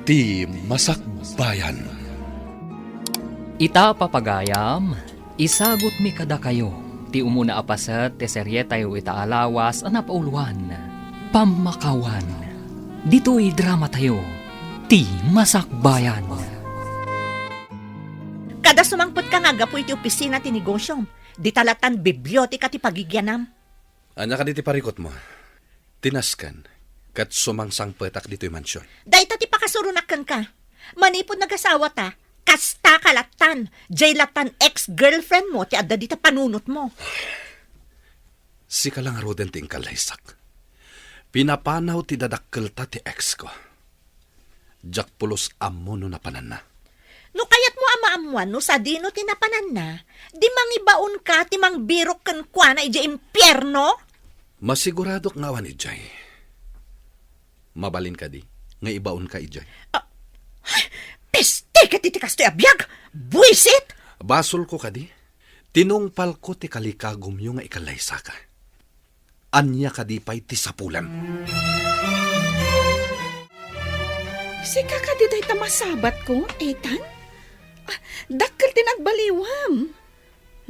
Ti Masakbayan. Ita papagayam, isagot mi kada kayo. Ti umuna apasat, ti serye tayo itaalawas, anapauluan, pamakawan. Dito'y drama tayo, ti Masakbayan. Kada sumangpot ka nga gapo iti opisina ti negosyom. Di talatan bibliotika ti pagigyanam. Anya ka diti parikot mo. Tinaskan, kat sumangsang petak dito'y mansyon. Dahita ti pakasurunakan ka. Manipod nagasawa ta, kasta kalatan, jaylatan ex-girlfriend mo, ti adda dita panunot mo. Si ka lang roden ting kalaysak. Pinapanaw ti dadakkel ta ti ex ko. Jak pulos ammo no napanan na. No kayat mo amaamuan no sa dino tinapanan na, di mangibaon ka ti mangbirok ken kwa na ija impyerno? Masiguradok nga wan ijay. Mabalin ka di, nga ibaon ka ijay. Peste ka titikas to abiyag! Buisit! Basol ko ka di, tinungpal ko ti kalikagom yung nga ikalaysa ka. Anya ka di pa'y ti sapulan. Sika ka di day tamasabat ko, Ethan? Dakkel din agbaliwam.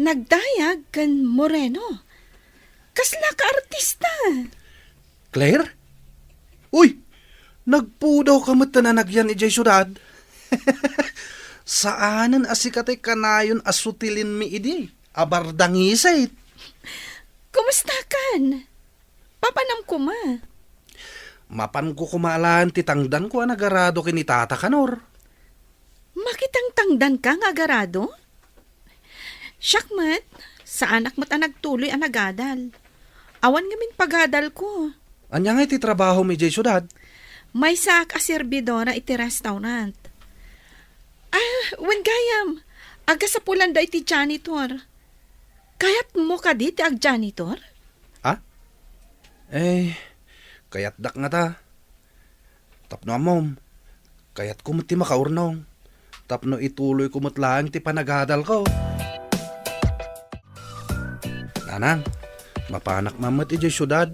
Nagdayag kan Moreno. Kasla ka artista. Claire? Uy! Nagpudaw ka matananagyan ijay syudad. Saanan asikatay kanayon asutilin mi idi? Abardangisay. Kumusta kan? Papanam ko ma. Mapan ko kumalaan ti tangdan ko nagarado kinitata kanor. Makitang tangdan ka nga agarado? Syakmat, sa anak mat nagtuloy ang nagadal. Awan ngamin pagadal ko. Anya nga iti trabaho mi ijay syudad? May sak a servidora iti restaurant. Wen gayam, aga sa pulan da iti janitor. Kayat mo ka di ag janitor? Kayat dak nga ta. Tapno amom, kayat kumot ti makaurnong. Tapno ituloy kumot lang ti panagadal ko. Nanang, mapanak mamat ijay syudad.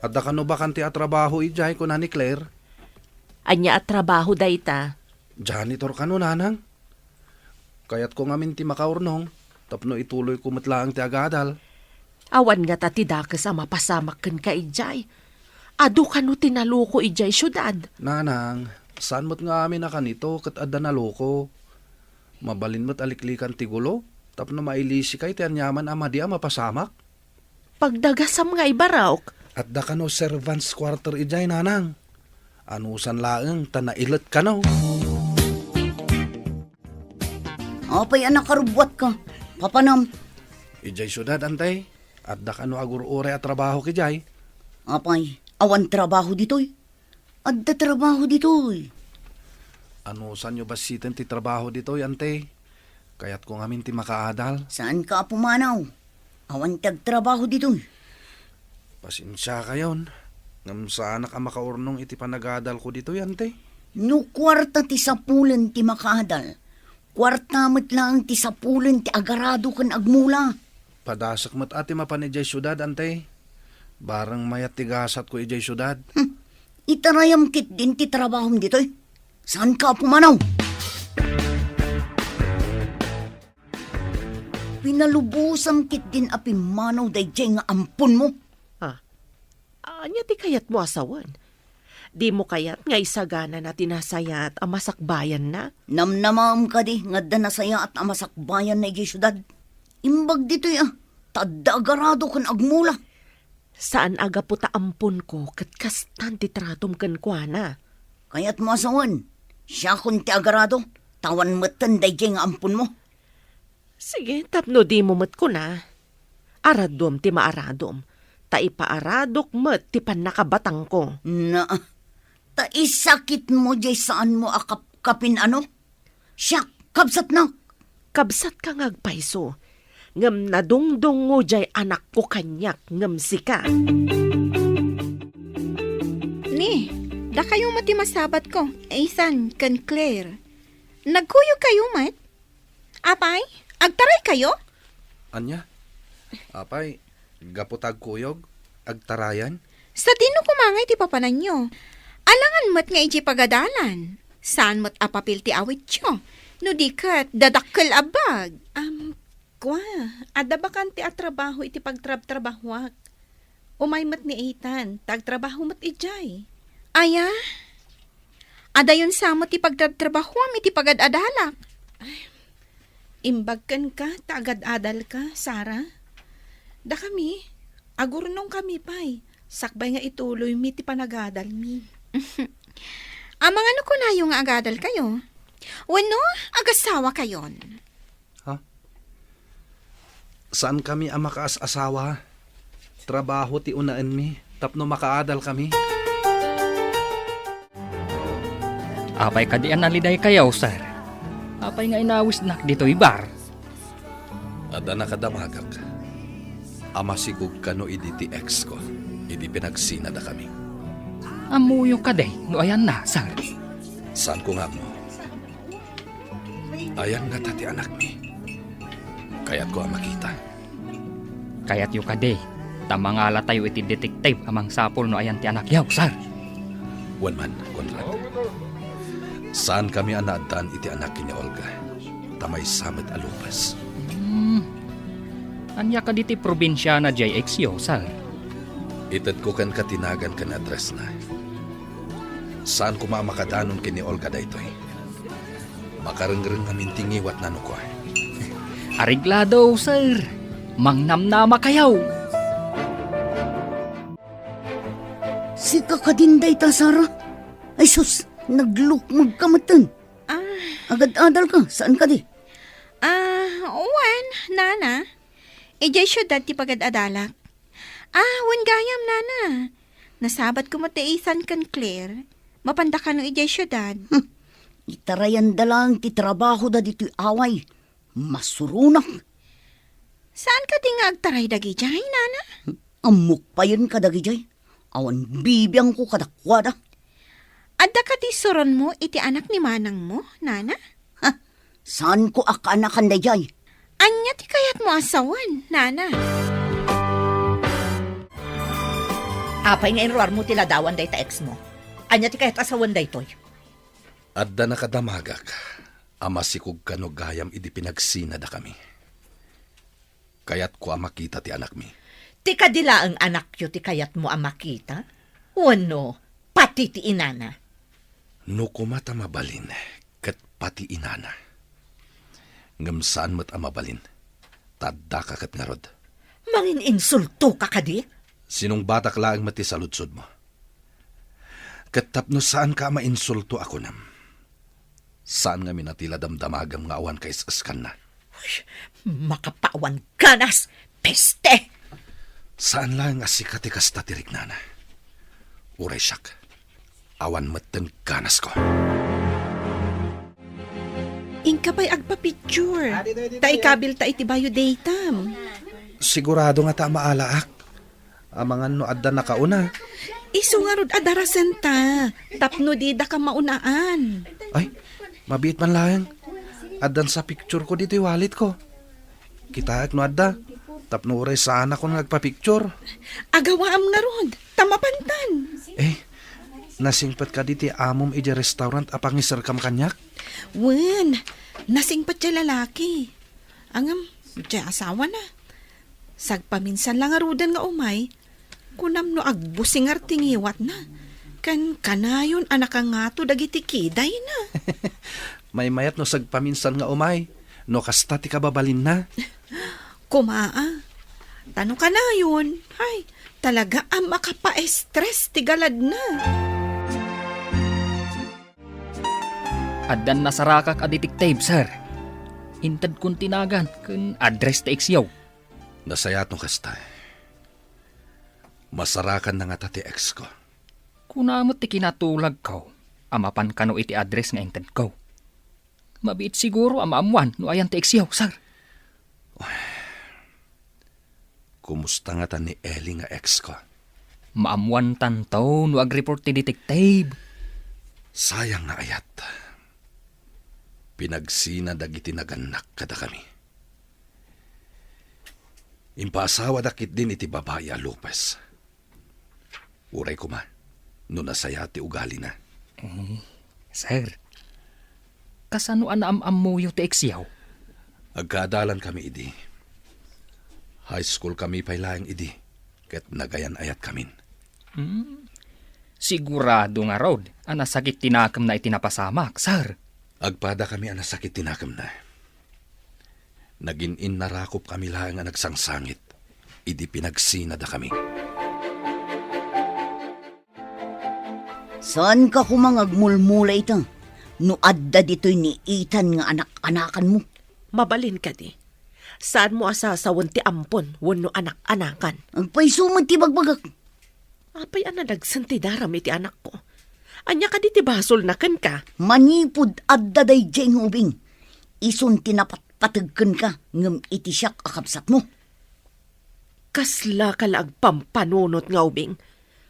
At da kano ba kanti atrabaho ijay ko na ni Claire? Anya at trabaho dayta. Janitor kano nanang. Kayat ko ngamin ti makaurnong. Tapno ituloy kumot lang ti agadal. Awan nga ta ti dakes a mapasamak ken ka ijay. Adu kano tinaluko ijay syudad. Nanang, saan mo't nga amin na kanito kat adda na loko? Mabalin mo't aliklikan ti gulo? Tapno mailisi kay ti anyaman amadi a mapasamak? Pagdagasam nga ibarawk. At da kano servants quarter ijay nanang. Anusan laeng tanailat kano. Apay anak karubwat ka. Papanam. Ijay syudad antay. At da kano agur-ure at trabaho kijay. Apay, awan trabaho ditoy. Adda trabaho ditoy. Anusan nyo basitin ti trabaho dito yante? Kaya't kung amin ti makaadal. Saan ka pumanaw? Awan tagtrabaho ditoy. Pasensya kayon. Ngam sana ka makaurnong iti panagadal ko dito yante. No kwarta ti sapulen ti makaadal. Kwarta mat lang ti sapulen ti agarado kan agmula. Padasak mat ati mapan ijay syudad ante. Barang mayat tigasat ko ijay syudad. Itarayam kit din ti trabahom ditoy. Saan ka pumanaw? Pinalubusam kit din apimanaw dayjay nga ampun mo. Anya ti kayat mo asawan. Di mo kayat nga isagana na tinasayat ang masakbayan na. Namnamam ka di nga danasaya at amasakbayan na ijay syudad. Imbag ditoy tadda agarado kan agmula. Saan aga po taampun ko kat kastan ti tratom kan kwa na. Kaya't mo asawan, siya kun ti agarado, tawan matan dayjay nga ampun mo. Sige, tapno di mo mat ko na. Aradom ti maaradom. Ta ipaaradok mat ti panakabatang ko. Na, ta isakit mo jay saan mo akapkapin ano? Siya, kabsat na. Kabsat ka ngagpaiso. Ngam nadungdong mo jay anak ko kanyak ngam sika. Ni, da kayo mati masabat ko. Ethan kan Claire. Nagkuyo kayo mat? Apay, agtaray kayo? Anya? Apay, gaputag kuyog? Agtarayan? Sa tino kumangay ti papanan nyo. Alangan mat nga iti pagadalan. Saan mo't apapil ti awit yo? No di kat, dadakkel abag. Kwa, ada bakante at trabaho iti pagtrabahwak. Umay mat ni Ethan, tagtrabaho mat ijay. Aya? Ada yun samot ti pagtrabaho iti pagad-adalak. Imbagkan ka, tagad-adal ka, Sara. Da kami, agurnong kami pa'y. Sakbay nga ituloy mi ti panagadal mi. Amang ano ko na yung agadal kayo? Wano, agasawa kayon. Saan kami ang makaas-asawa? Trabaho ti unaan mi, tapno makaadal kami. Apay kadian naliday kayaw, sir. Apay nga inawis nak dito ibar. Ada nakadamagak. Amasigog kano idi ti ex ko. Idi pinagsinada kami. Amuyo ka day, no ayan na, sir. Saan ko nga mo? Ayan nga tati anak mi. Kaya't ko ang makita. Kaya't yu ka day, tamangala tayo iti detective amang sapol no ayan ti anak yaw, sir. Wan man, Conrad. Saan kami anadaan iti anak ni Olga? Tamay samet alupas. Anya ka diti probinsya na JX yo, sir. Itad ko kan katinagan kan address na. Saan ko makadanon kini Olga daytoy? Makarengreng ngamin tingiwat na ko. Ariglado, sir. Mangnamnama kayaw. Si kakadinday ta, Sara. Ay sus, naglukmag ka matan. Agad-adal ka, saan ka di? Uwan, nana. Ijay syudad ti pagad-adalak. Wan gayam, nana. Nasabat ko mataisan kan Claire. Mapanda ka no ijay syudad. Itarayan dalang ti trabaho da dito'y away. Masurunak. Saan ka di nga agtaray dagi jay, nana? Amok pa yun kadagijay. Awan bibiyang ko kadakwada. Adda ka di suron mo iti anak ni manang mo, nana? Saan ko akanakan da jay? Anya ti kayat mo asawan, nana? Apay nga inruar mo tiladawan day ta ex mo. Anya ti kahit asawan day toy. Adda nakadamagak. Amasikog kano gayam idi pinagsinada kami. Kaya't ko ang makita ti anak mi. Ti kadila ang anak yo ti kayat mo ang makita? Wano, pati ti inana. No kumata mabalin, kat pati inana. Ngam saan mo't amabalin? Tadda ka kat ngarod. Mangin insulto ka kadi? Sinong batak laang mati sa lutsod mo? Kat tapno saan ka mainsulto ako nam? Saan nga minatila damdamagam nga awan kay saskan na? Makapawan ganas! Peste! Saan lang asikati kasta tirik nana? Uray siyak. Awan matan ganas ko. Ingka pa'y agpa-picture. Ta ikabil ta iti bayo datam. Sigurado nga ta maalaak. Amangan no adda nakauna. Iso nga rod adarasen ta. Tapno di da ka maunaan. Ay, mabiit man lang. Addan sa picture ko dito wallet ko. Kitaak no adda. Tapno uray sana ko nagpa-picture. Agawaam nga rod. Tamapantan. Nasingpat ka diti amom iti restaurant apang isarkam kanyak? Wen, nasingpat siya lalaki. Angam, siya asawa na. Sagpaminsan lang arudan nga umay. Kunam no agbusing tingiwat na. Kan kanayon anak nga to dagiti kiday na. May mayat no sagpaminsan nga umay. No kasta ti kababalin na. Kumaa. Tano ka na yun. Hay, talaga ang makapa-stress ti galad na. Addan nasarakak a detective, sir. Intad kong tinagan kun address ta iksyaw. Nasayat no kasta. Masarakan na nga tati ex ko. Kunamot ti kinatulag ko, amapan kano iti address nga intad ko. Mabiit siguro amaamuan no ayan ti iksyaw, sir. Kumusta nga ta ni Ellie nga ex ko? Maamuan tantaw no agreport ti detective. Sayang na ayat. Pinagsina dagiti naganak kada kami. Impasawa dakit din iti babae a Lopez. Uray ko ma, no nasaya ti ugali na. Sir, Kasano anaam-amuyo ti eksyaw? Agkadalan kami idi. High school kami pailaang idi. Ket nagayan ayat kamin. Sigurado nga rod, sakit tinakam na itinapasamak, sir. Agpada kami ang sakit tinakam na. Nagin-in narakop kami lang ang nagsangsangit. Idi pinagsinada kami. Saan ka kumangagmulmula ito? No adda dito'y ni Ethan nga anak-anakan mo. Mabalin ka di. Saan mo asasawan ti ampon wano anak-anakan? Agpaisumad ti bagbagak. Apay ana nagsanti daram iti anak ko. Anya ka di ti basol na kan ka. Manipud adda day jeng ubing. Ison tinapatpatagkan ka ngam iti siyak akapsat mo. Kasla ka lang pampanunot nga ubing.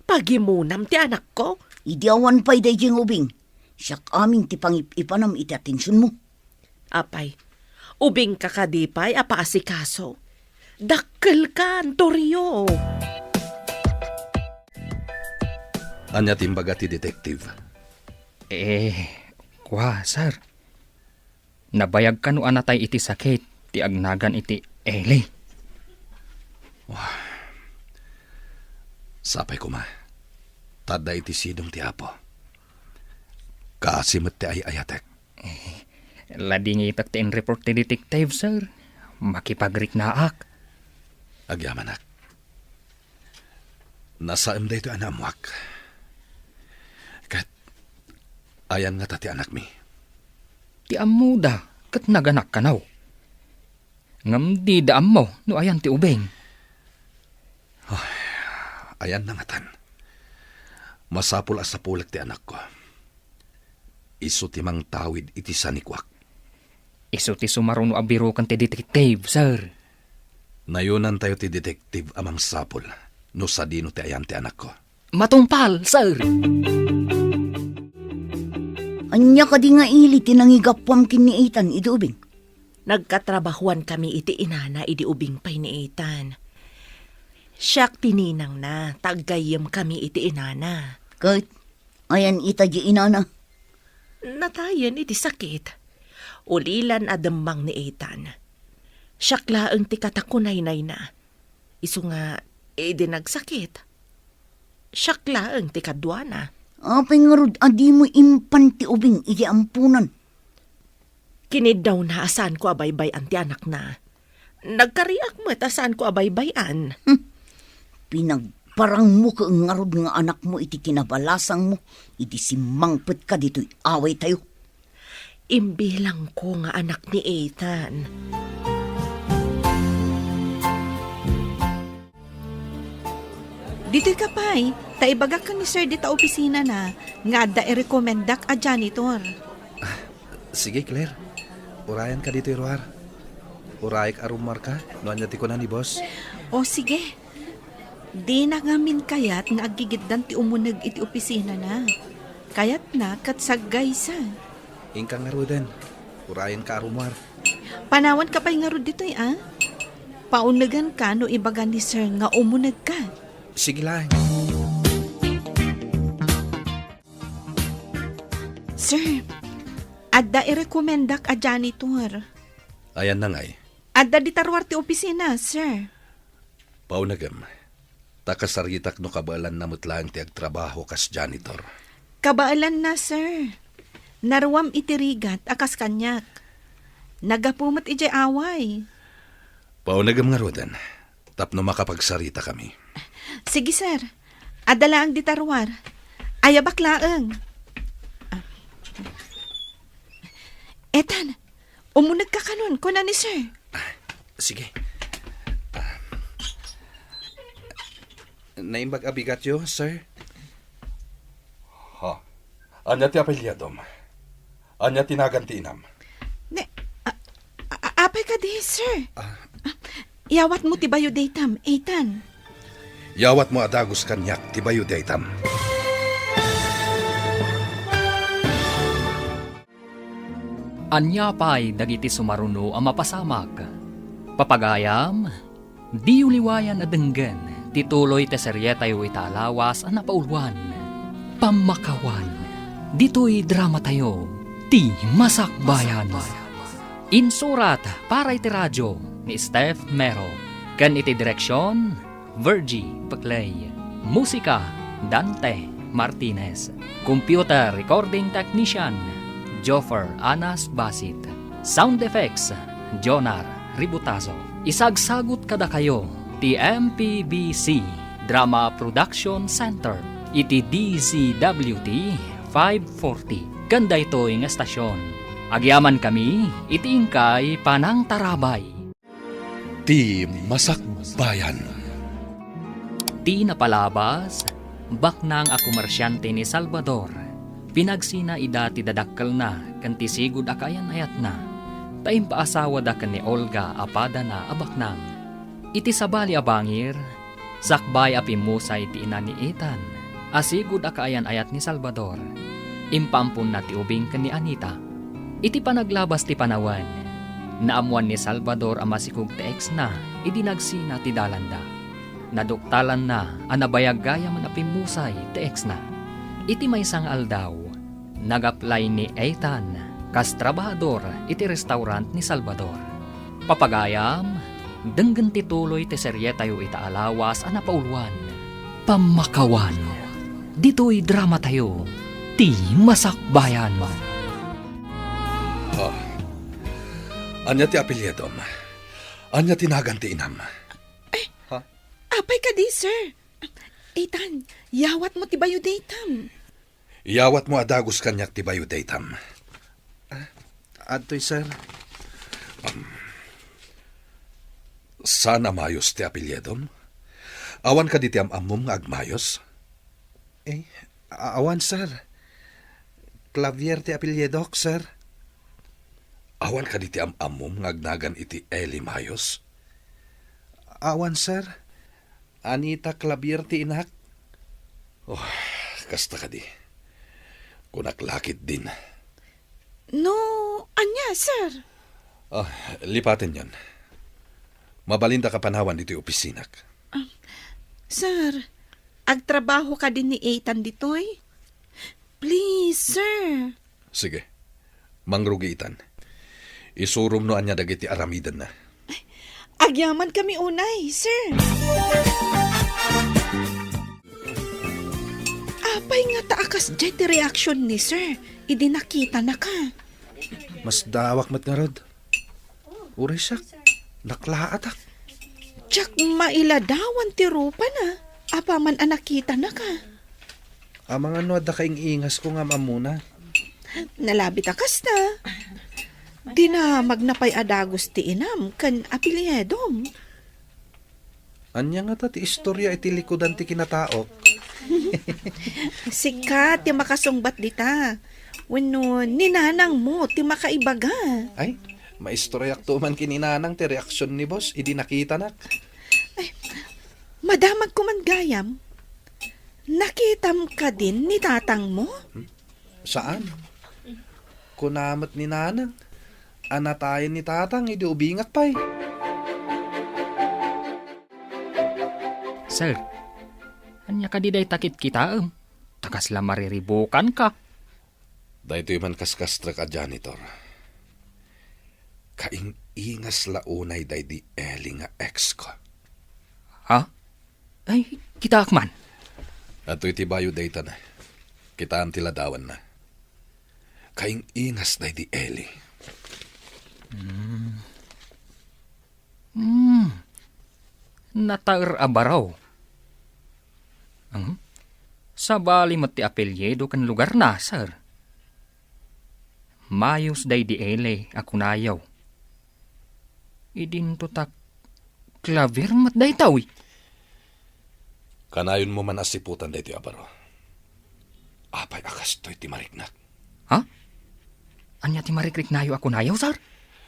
Pagimunam ti anak ko. Idiawan pa'y day jeng ubing. Siyak aming ti pangip-ipanam iti atensyon mo. Apay, ubing ka kadipay apaasikaso. Dakkel ka, Antorio. Anya timbaga ti detective. Kwa, sir. Nabayag ka no anatay iti sakit, ti agnagan iti Eli. Sapay ko ma. Tada iti sidong ti apo. Kasimot ti ay ayatek. Ladingitak ti in-report ti detective, sir. Makipagrik na ak. Agyamanak. Nasaam da ito anamwak. Kat, ayan nga tati anak mi. Ti amuda, kat naganak ka naw. Ngam di daam mo, no ayan ti ubeng. Ayan na nga tan. Masapul asapulak ti anak ko. Isu ti mang tawid iti sanikwak. Isu ti sumaruno abiro kan ti detective, sir. Nayunan tayo ti detective amang sapul. No sa dino ti ayan ti anak ko. Matungpal, sir. Anya ka di nga ili tinangigapwam kini Ethan iti ubing. Nagkatrabahuan kami iti inana idi ubing pay ni Ethan. Siyak tininang na, taggayam kami iti inana. Kahit ayan ita di inana. Natayan iti sakit. Ulilan adamang ni Ethan. Siyak laeng ti katakunay-nay na. Isu nga, di nagsakit. Siyak laeng ti kadwana. Apay nga rod, adi mo impan ti ubing iti ampunan. Kinid daw na asan ko abaybay-an ti anak na. Nagkariak mo asan ko abaybayan. Pinagparang mo ka nga rod nga anak mo iti kinabalasang mo. Iti simangpet ka dito'y away tayo. Imbilang ko nga anak ni Ethan. Dito'y kapay, taibagak ka ni sir dita opisina na, nga da i-recomendak a janitor. Sige, Claire. Urayan ka dito, Iruar. Urayik arumar ka. Noan niya ti ko na ni boss. O sige, di na ngamin kayat nga agigiddan ti umunag iti opisina na. Kayat na katsagay sa. Ingka nga roden. Urayan ka arumar. Panawan ka pa'y nga rod dito'y Paunagan ka no ibaga ni sir nga umunag ka. Sige lang. Sir, adda i-recomendak a janitor. Ayan na ngay. Adda di tarwar ti opisina, sir. Paunagam. Takasaritak no kabalan na mutlang ti agtrabaho kas janitor. Kabaalan na, sir. Narwam itirigat akas kanyak. Nagapumat ijay away. Paunagam nga roden. Tapno makapagsarita kami. Sige, sir. Adala ang ditarwar. Ayabak laeng. Etan, umunag ka kanon ko na ni sir. Sige. Naimbag abigat yo, sir? Ha. Anya ti apelyadom. Anya tinagantinam. Ne, apay ka di, sir. Yawat mo ti bayo daytam, Ethan. Yawat mo adagos kanyak, tibayo daytam. Anya pa'y dagiti sumaruno ang mapasamag. Papagayam, di uliwayan na denggan, tituloy te seryetayo italawas ang napauluan. Pamakawan, dito'y drama tayo, ti Masakbayan. Insurat para iti radyo ni Steph Mero. Kan iti direksyon, Virgie Paclay. Musika, Dante Martinez. Computer recording technician, Joffer Anas Basit. Sound effects, Jonar Ributazo. Isagsagot kada kayo, ti MPBC Drama Production Center. Iti DZWT 540. Ganda ito yung estasyon. Agyaman kami, itiingkay panang tarabay. Ti Masakbayan. Ti napalabas, baknang a komersyante ni Salvador. Pinagsina ida ti dadakkel na, kan ti sigud akayan ayat na. Taim paasawa da kan ni Olga apada na abaknang. Iti sabali abangir, sakbay apimusay ti ina ni Ethan. Asigud akayan ayat ni Salvador. Impampun na ti ubing kan ni Anita. Iti panaglabas ti panawan, naamuan ni Salvador ang masikog ti ex na, idinagsina ti dalanda. Naduktalan na, anabayag gaya man apimusay ti ex na. Iti may sang aldaw, nag-apply ni Ethan, kas trabahador iti restaurant ni Salvador. Papagayam, denggan ti tuloy ti serye tayo itaalawas a napauluan. Pamakawan, dito'y drama tayo, ti Masakbayan. Anya ti apelyedom. Anya tinagan ti inam. Apay ka di, sir. Ethan, yawat mo ti bayo datam. Iyawat mo adagos kanyak ti bayo datam. Adtoy, sir. Sana mayos ti apelyedom. Awan ka di ti amamom nga agmayos. Awan, sir. Clavier ti apelyedok, sir. Awan ka di ti amamom nga agnagan iti Eli Mayos. Awan, sir. Anita Clavier ti inak. Oh, kasta ka di. Kunaklakit din. No, anya, sir. Lipatin yan. Mabalinda ka panawan dito opisinaak. Sir, agtrabaho ka din ni Ethan ditoy? Please, sir. Sige. Mangrugiitan. Isurum no anya dagiti aramidan na. Agyaman kami unay, sir. Apay nga taakas jay ti reaction ni sir. Idi nakita na ka. Mas dawak mat nga rod. Uray siya. Naklaatak. Tsak mailadawan ti rupa na. Apaman nakita na ka. Amang ano da kaing ingas ko nga mamuna. Nalabit akas na. Di na magnapay adagos ti inam kan apelyedom. Anya nga ta ti istorya iti likodan ti kinataok. Sikat ti makasungbat dita. Wano, ninanang mo ti makaibaga. Ay, maistoryak to man kininanang ti reaksyon ni boss. Idi nakita nak. Madamag ko man gayam. Nakitam ka din ni tatang mo? Saan? Kunamat ni nanang. Anatayan ni tatang, idi ubingak pa'y. Sir, anya ka di day takit kita takas la mariribukan ka. Dahito man kaskastra ka, janitor. Kaing ingas launay day di Eli nga ex ko. Ha? Ay, kita akman. At iti bayo day na. Kitaan tiladawan na. Kaing ingas day di Eli. Nataer abaraw. Sa bali mat ti apelyedo kan lugar na, sir. Mayos day di ele ako nayaw. Idin to tak Clavier mat day tawi. Kanayon mo man asiputan day ti abaro. Apay akas to'y ti mariknak. Ha? Anya ti marikrik nayo ako nayaw, sir?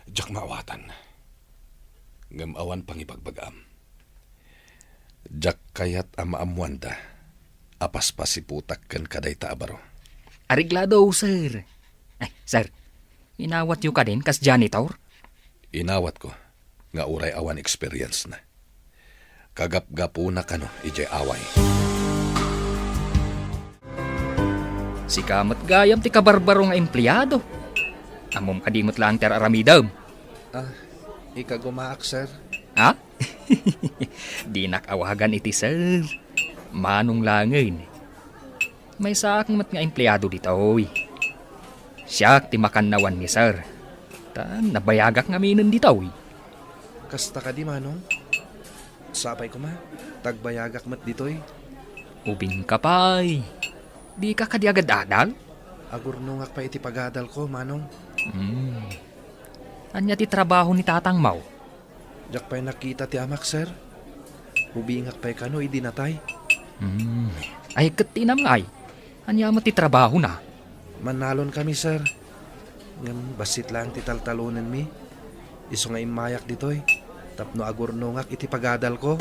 Diyak maawatan. Ngamawan pangipagbagam. Diyak kayat amaamuan da. Apas pasiputak kan kaday ta abaro. Ariglado, sir. Ay, sir, inawat yu ka din kas janitor? Inawat ko. Nga uray awan experience na. Kagap-gapo na kano, ijay away. Si kamat gayam ti kabarbaro nga empleyado. Amom kadimot lang ter aramidam. Ikagumaak, sir. Ha? Di nakawagan iti sir. Manong langin. May saak mat nga empleyado dito, oy. Siya ti makannawan ni sir. Nabayagak nga minin dito, oy. Kasta ka di, Manong. Sapay ko ma. Tagbayagak mat ditoy. Ubing ka pa'y. Di ka kadiagad-adal? Agurnungak pa iti pagadal ko, Manong. Anya ti trabaho ni Tatang Mau? Jak pa'y nakita ti amak, sir. Hubingak pa'y kano, idi natay. Ay katinam nga ay. Anya mo ti trabaho na? Manalon kami, sir. Ngam basit lang ti taltalunan mi. Iso nga imayak ditoy. Tapno agurnungak iti pagadal ko.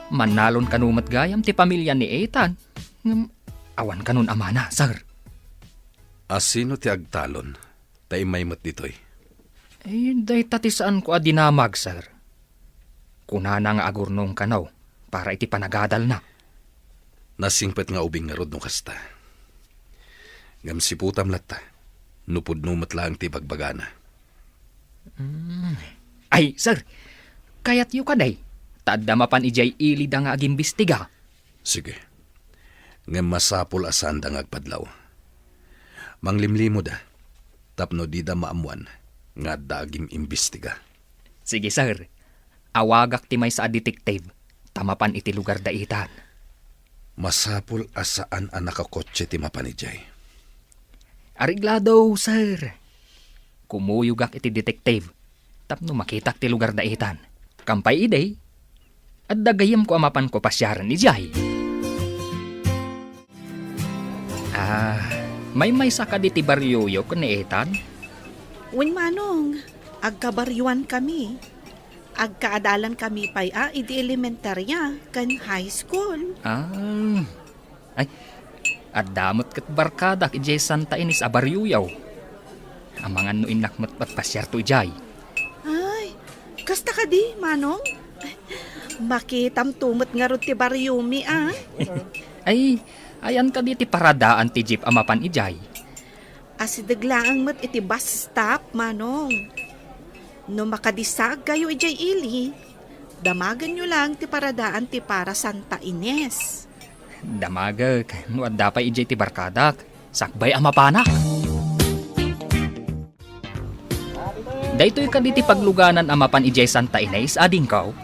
Manalon kanumat gayam ti pamilya ni Ethan. Awan kanun amana, sir. Asino ti agtalon? Tay may mat ditoy. Day tatisaan ko adinamag, sir. Kunana nga agurnong kanaw para iti panagadal na. Nasingpet nga ubing nga rod no kasta. Ngam si putam latta. Nupod numat lang ti bagbagana. Ay, sir. Kayat yu kaday. Tadamapan ijay ilid nga agimbistiga. Sige. Ngam masapul asan da ngagpadlaw. Manglimlimo da. Tapno di da maamuan nga dagim imbestiga. Sige, sir. Awagak ti may sa detective. Tamapan iti lugar da itan. Masapul asaan ang nakakotse ti mapanijay. Ariglado, sir. Kumuyugak iti detective. Tapno makitak ti lugar da itan. Kampay iday. At dagayam ko amapan ko pasyaran ni Jay. May saka di ti baryoyo ko ni Ethan. Wen Manong, agkabaryuan kami. Agkaadalan kami pa'y idi elementarya kan high school. Ay, at damot kat barkadak ijay Santa Ines a baryoyaw. Amangan no inakmat pat pasyar to ijay. Ay, kasta ka di, Manong? Makitam tumot nga ron ti baryumi, Ay, ayan ka di ti paradaan ti jeep amapan ijay. Asidaglaang mat iti bus stop, Manong. No makadisag kayo ijay ili, damagan nyo lang ti paradaan ti para Santa Ines. Damagag, no adda pa ijay ti barkadak. Sakbay amapanak. Daytoy ka di ti pagluganan amapan ijay Santa Ines, ading kaw.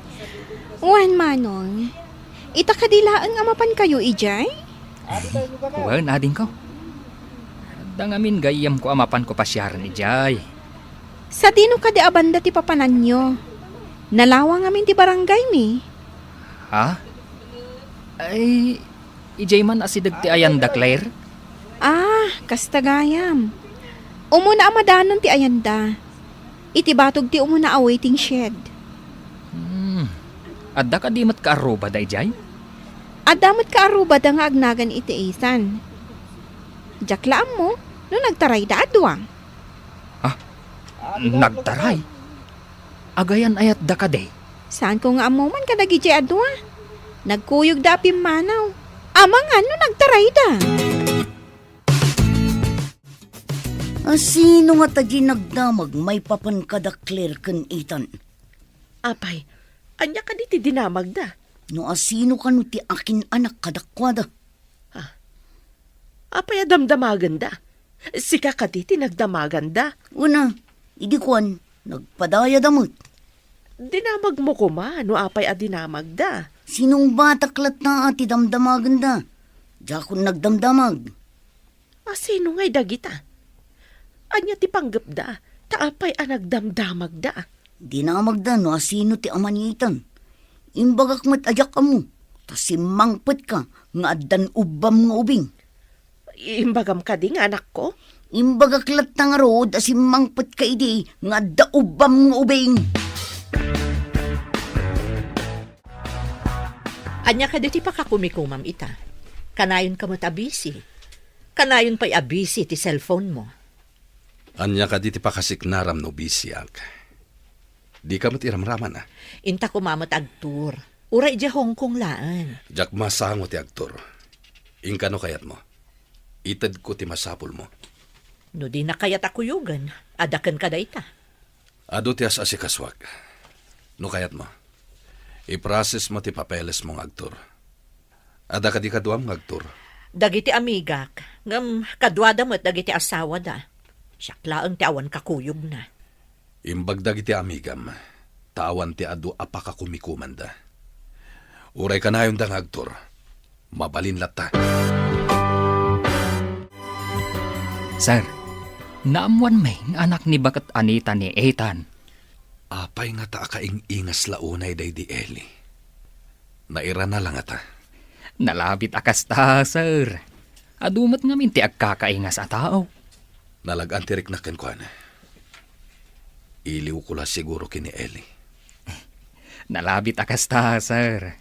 Wan Manong, itakadilaan nga mapan kayo, ijay? Wan, ading kaw. Dangamin gayam ko amapan ko pasyaran ijay. Sa dino ka di abanda ti papanan nyo? Nalawang amin ti barangay mi. Ha? Ay, ijay man asidag ti ayanda, Claire? Kastagayam. Umuna amadanon ti ayanda. Itibatog ti umuna a waiting shed. Adda ka di mat kaaruba da ijay? Adamot ka aruba da nga agnagan iti isan. Jaklaan mo, no nagtaray da adwang. Nagtaray? Agayan ayat da ka day. Saan ko nga amuman ka nagijay adwa? Nagkuyog da pimanaw. Amangan no nagtaray da. Sino nga tadi nagdamag may papan kadakler kan Ethan? Apay, anya ka di ti dinamag da. No asino ka no ti akin anak kadakwada? Apay adamdamagan da. Sika ka di ti nagdamagan da. Una, idi kwan, nagpadaya damot. Dinamag mo ko ma, no apay adinamag da. Sinong bataklat na ati damdamagan da? Diakon nagdamdamag. Sino nga'y dagita? Anya ti panggap da, taapay nagdamdamag da. Dinamag da no asino ti amanitan. Imbagak mat ajak ka mo. Tas simangpet ka nga addan ubam nga ubing. Imbagam ka di nga anak ko? Imbagaklat na nga rood asimangpet ka idi nga adda ubam nga ubing. Anya ka diti pa kakumikumam ita. Kanayon ka mo't abisi. Kanayon pa'y abisi ti cellphone mo. Anya ka diti pa kasiknaram no bisyak. Di ka matiramraman na. Inta kumamot agtur. Uray di Hong Kong laan. Jak masango ti aktor. Ingkano kayat mo? Itad ko ti masapul mo. No di na kayat ako yugan. Adakan ka dayta. Ado ti as asikaswag. No kayat mo. I-process mo ti papeles mong agtur. Ada ka di kaduam ngagtur. Dagiti amigak. Ngam kadwada mo't dagiti asawa da. Siyaklaan ti awan kakuyog na. Imbagdag iti amigam. Tawan ti adu apaka kumikumanda. Uray ka na yung dangagtur. Mabalin lata. Sir, naamuan may anak ni Bakat Anita ni Ethan. Apay nga ta akaing-ingas launay day di Eli. Naira na lang ata. Nalabit akas ta, sir. Adumat nga minti agkakaingas a tao. Nalagaan tirik na kenkwan. Iliw ko la siguro kini Eli. Nalabit akas ta, sir.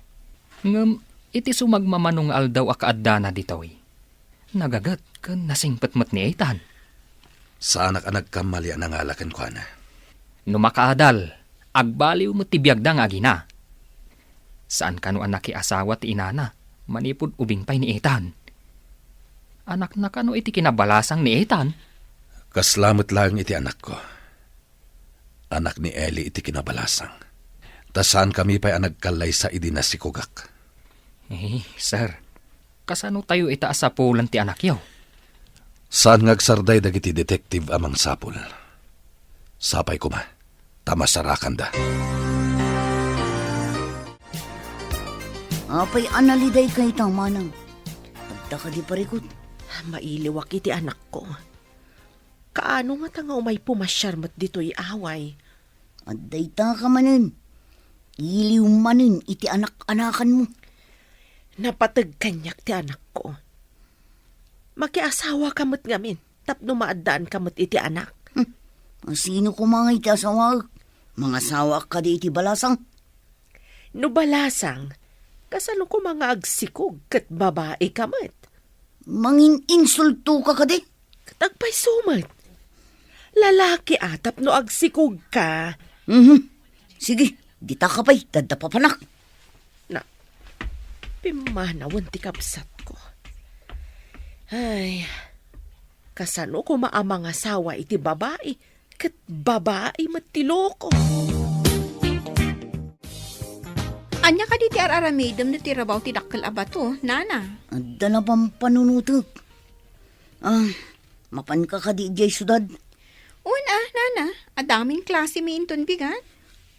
Ngam, iti sumagmamanong aldaw akaadda na ditoy. Nagagat kan nasingpatmat ni Ethan. Sa anak-anak kamali ang nangalakan ko na. Numakaadal, agbaliw mo tibiyagda nga gina. Saan kano anak asawa ti inana, manipod ubing pay ni Ethan. Anak na kano iti kinabalasang ni Ethan. Kaslamot lang iti anak ko. Anak ni Eli iti kinabalasang. Tasan kami pa'y nagkalay sa idinasikugak. Sir, kasano tayo itaas sa pulan ti anak yaw? Saan ngagsarday dagiti detective amang sapul? Sapay ko ma, tamasarakan da. Apay analiday kay manang. Agda ka di parikot. Mailiwak iti anak ko. Kaano nga tanga umay pumasyar mo't dito'y away? At dayta ka manin. Iliw manin iti anak-anakan mo. Napatag kanyak ti anak ko. Makiasawa kamot ngamin, tapno maadaan kamot iti anak. Sino ko mga iti asawa? Mga asawa ka di iti balasang? No balasang, kasano ko mga agsikog kat babae kamot. Mangin insulto ka ka di? Katagpay sumat. Lalaki atap no agsikog ka. Sige, dita ka pa'y dadapapanak. Pimanawan ti kapsat ko. Ay, kasano ko maamang asawa iti babae, kat babae matiloko. Anya ka di ti araramidam na tirabaw ti dakkel abato, nana. Adda na pang panunutok. Mapan ka di jay sudad. Una, nana, adaming klase mi inton bigat.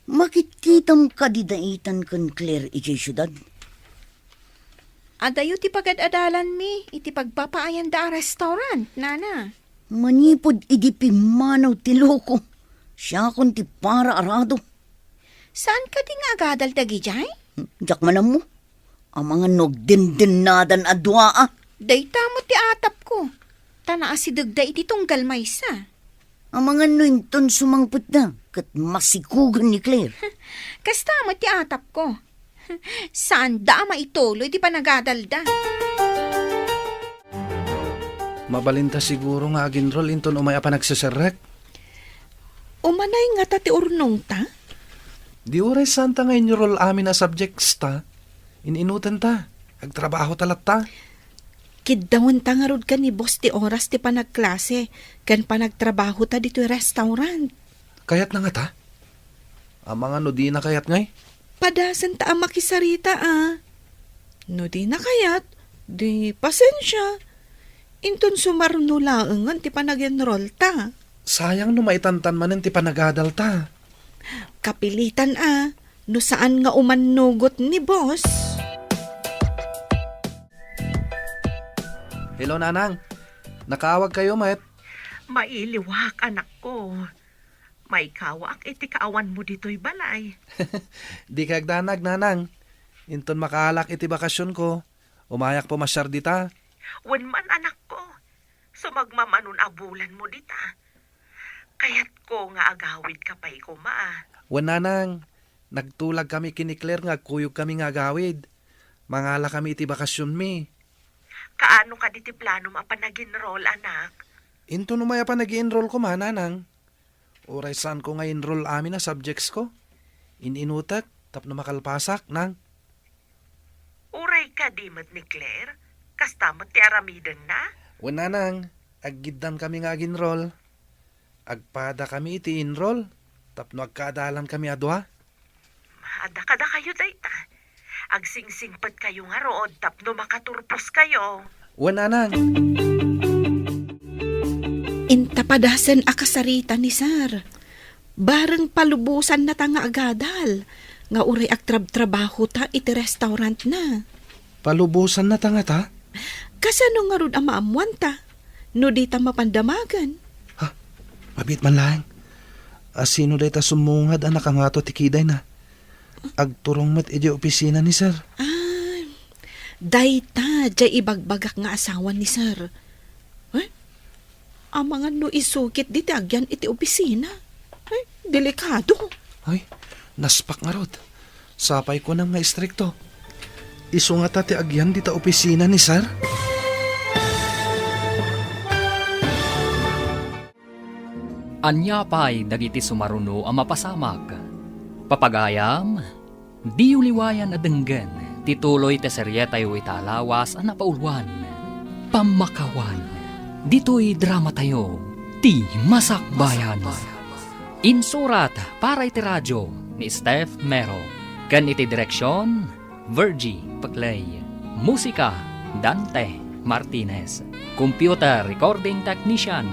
Makikitam ka di daitan kan Claire ijay sudad. Adayo ti pagad-adalan mi, iti pagpapaayan da restaurant, nana. Manipod idi pimanaw ti loko. Siya kon ti para arado. Saan ka di nga agadal dagi jay? Jak manam mo. Ang mga nogdindinadan adwa. Dayta mo ti atap ko. Tanaa si dagda iti tunggal maysa. Ang mga nuinton sumangput na. Kat masikugan ni Claire. Kasta mo ti atap ko. Saan da maituloy di panagadalda? Mabalinta siguro nga aginrol inton umaya pa nagsiserek. Umanay nga ta ti urnong ta? Di oray santa nga inrol amin na subjects ta. Ininutan ta. Agtrabaho talat ta. Kiddawan ta nga rod ka ni boss ti oras ti panagklase, kan panagtrabaho ta dito restaurant. Kayat na nga ta. Ang mga no di na kayat ngay. Padasan ta ang makisarita No di na kayat, di pasensya. Inton sumarno laangan ti panag-enroll ta. Sayang no maitantan manin ti panagadal ta. Kapilitan no saan nga umanugot ni boss. Hello, Nanang. Nakaawag kayo, Met. Mailiwak, anak ko. May kawak iti kaawan mo dito'y balay. Di kagdanag, Nanang. Inton makalak iti bakasyon ko. Umayak po masyar dita. Wen man, anak ko. Sumagmamanon abulan mo dita. Kaya't ko nga agawid ka pa'y kuma. Wan, Nanang. Nagtulag kami kini Claire nga kuyog kami nga agawid. Mangala kami iti bakasyon mi. Kaano ka diti plano mapanag-enroll, anak? Inton umaya pa nag-enroll ko, Nanang. Oray saan ko nga enroll amin na subjects ko. Ininutak, tapno makalpasak, Nang. Uray ka di mat ni Claire? Kastamot ti aramidan na? Wala nang, aggidan kami nga ginroll. Agpada kami iti enroll. Tapno agkaadalan kami adwa. Ada kayo dayta. Agsingsingpad kayo nga rood tapno makaturpos kayo. Wala nang. Intapadasan akasarita ni Sir. Bareng palubusan na ta nga agadal. Nga uray agtrab-trabaho ta iti restaurant na. Palubusan na tanga ta. Kasano nga rod ang maamuan ta? No di ta mapandamagan. Mabit man lang. Asino day ta sumungad anak ang ato tikiday na. Agturong mat iti opisina ni sir. Dayta, jay ibagbagak nga asawa ni Sir. Ang mga no isukit di agyan iti opisina. Delikado. Ay, naspak nga rod. Sapay ko nam nga istrikto. Iso nga tati agyan dita opisina ni sir. Anya pa'y dagiti sumaruno ang mapasamag. Papagayam, di uliwayan adenggen, tituloy te seryetayo italawas ang napaulwan. Pamakawan, dito'y drama tayo, ti masakbayan. Insurat para iti radyo ni Steph Mero. Kan iti direksyon, Virgie Paclay. Musika, Dante Martinez. Computer Recording Technician,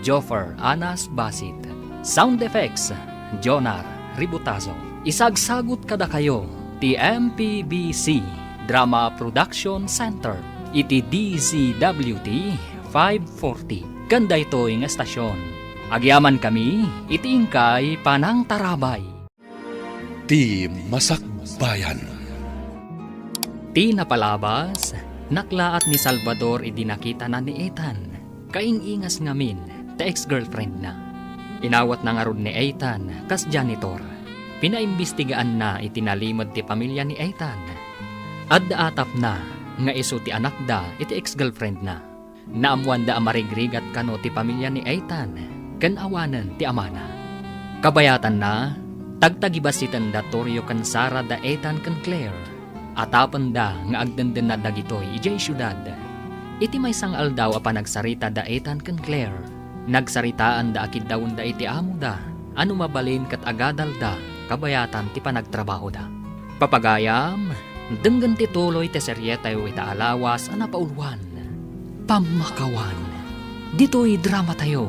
Joffer Anas Basit. Sound Effects, Jonar Ributazo. Isagsagot kada kayo, ti MPBC Drama Production Center. Iti DZWT 540. Kanda ito yung estasyon. Agyaman kami, iti ingkay Panang Tarabay. Ti masakbayan. Ti napalabas, naklaat ni Salvador idinakita na ni Ethan. Kaing-ingas ngamin, ta ex-girlfriend na. Inawat na nga rod ni Ethan, kas janitor. Pinaimbestigaan na itinalimod ti pamilya ni Ethan. Adda atap na, nga iso ti anak da, iti ex-girlfriend na. Naamuan da amarigrigat kano ti pamilya ni Ethan, kan awanan ti amana. Kabayatan na, tagtagibasitan da Toryo kan Sara da Ethan kan Claire. Atapan da nga agdenden na dagitoy ijay syudad. Iti may sangal daw a panagsarita da Ethan kan Claire. Nagsaritaan da akid dawon da iti amo da. Ano mabalin kat agadal da, kabayatan ti panagtrabaho da. Papagayam, denggan ti tuloy ti seryetayo itaalawas a napaulwan. Pamakawan, dito'y drama tayo,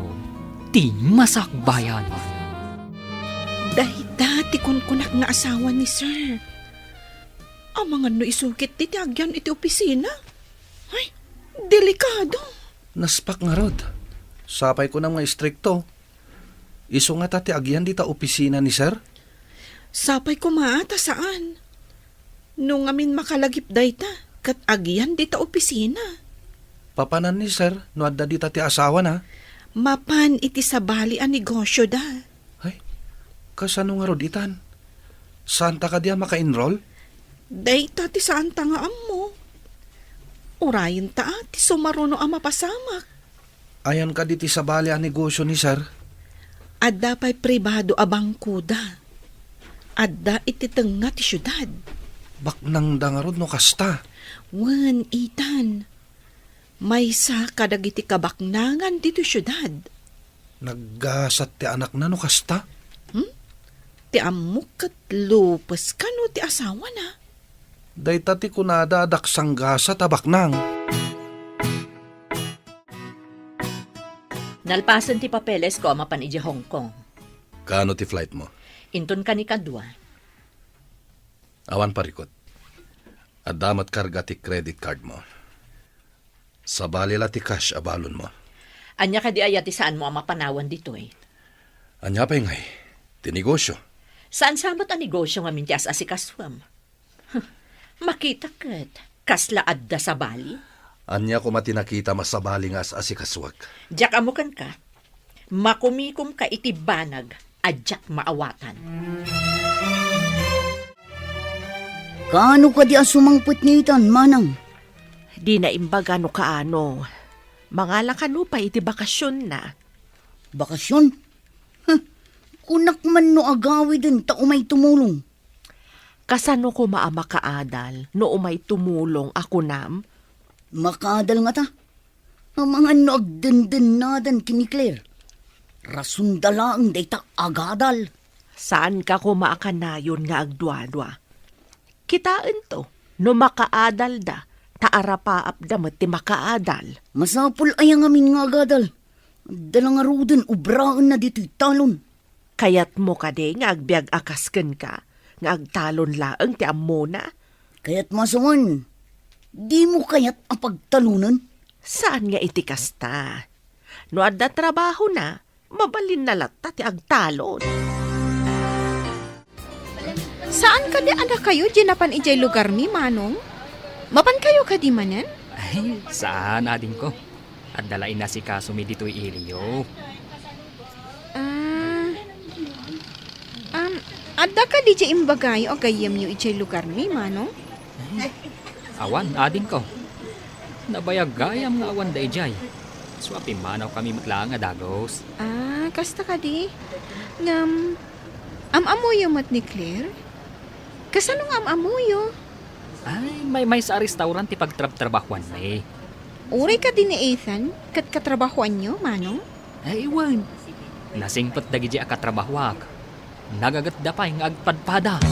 ti masakbayan. Dahita ti kunkunak nga asawa ni Sir. Ang mga no isukit ti agyan iti opisina. Ay, delikado. Naspak nga rod. Sapay ko nam nga istrikto. Iso nga tati agyan dita opisina ni sir. Sapay ko maata saan? Nung amin makalagip dayta, kat agyan dita opisina. Papanan ni sir, no adda dita ti asawa na. Mapan iti sabali ang negosyo da. Ay, kasano nga rod itan? Saan ta ka diya maka-enroll? Dayta ti saan ta nga ammo. Urayin ta ti sumaruno ang mapasamak. Ayan ka diti sa bali ang negosyo ni sir. Adda pa'y pribado abang kuda. Adda iti tenga ti syudad. Baknang dangarod no kasta. Wan, Ethan. May sa kadagiti kabaknangan dito syudad. Naggasat ti anak na no kasta. Ti amok kat lupes ka no ti asawa na. Dayta ti kunada daksang gasat a baknang. Nalpasan ti papeles ko amapan iji Hong Kong. Kaano ti flight mo? Inton ka ni kadwa. Awan parikot. Adamat karga ti credit card mo. Sa balila ti cash abalon mo. Anya ka di ayati saan mo ang mapanawan dito eh. Anya pa ngay, ti negosyo. Saan samat ang negosyo nga mintias asikaswam? Makita kat, kasla adda sa bali. Anya ko matinakita masabali nga sa asikaswag. Diyak amukan ka, makumikom ka iti banag, adyak maawatan. Kaano ka di asumangput ni Ethan, manang? Di na imbaga no kaano. Mga lakano pa iti bakasyon na. Bakasyon? Kunak man no agawi din ta umay tumulong. Kasano ko maama kaadal no umay tumulong ako nam? Makaadal nga ta. Ang mga nagdendanadan kini Claire. Rasundala ang dayta agadal. Saan ka kumaakanayon nga agdwadwa? Kitaan to, no makaadal da, taarapaap da met ti makaadal. Masapul ay ang amin nga agadal. Dalang aruden ubraan na dito'y talon. Kayat mo ka de nga agbiag akasken ka, nga agtalon laeng ti ammo na. Kaya't masawan, di mo kayat apagtalunan. Saan nga iti kasta? No adda trabaho na, mabalin na latta ti agtalon. Saan ka di anak kayo, dinapan ijay lugar mi, Manong? Mapan kayo ka di manen? Ay, saan ading ko? At dalain na si Kasumi dito'y iliyo. Adda ka di jay imbagayo o gayam nyo ijay lugar mi, Manong? Awan, ading ko. Nabayag-gayam nga awan da ijay. Swapi manaw kami matlaang nga dagos. Kasta ka di? Ngam, amamuyo mat ni Claire? Kasanong amamuyo? Ay, may sa restaurant ti pagtrabahuan may. Uri ka din ni Ethan, kat katrabahuan nyo, Manong? Ay, iwan. Nasingpot da giji akatrabahwak. Nagagat da pa yung agpadpada.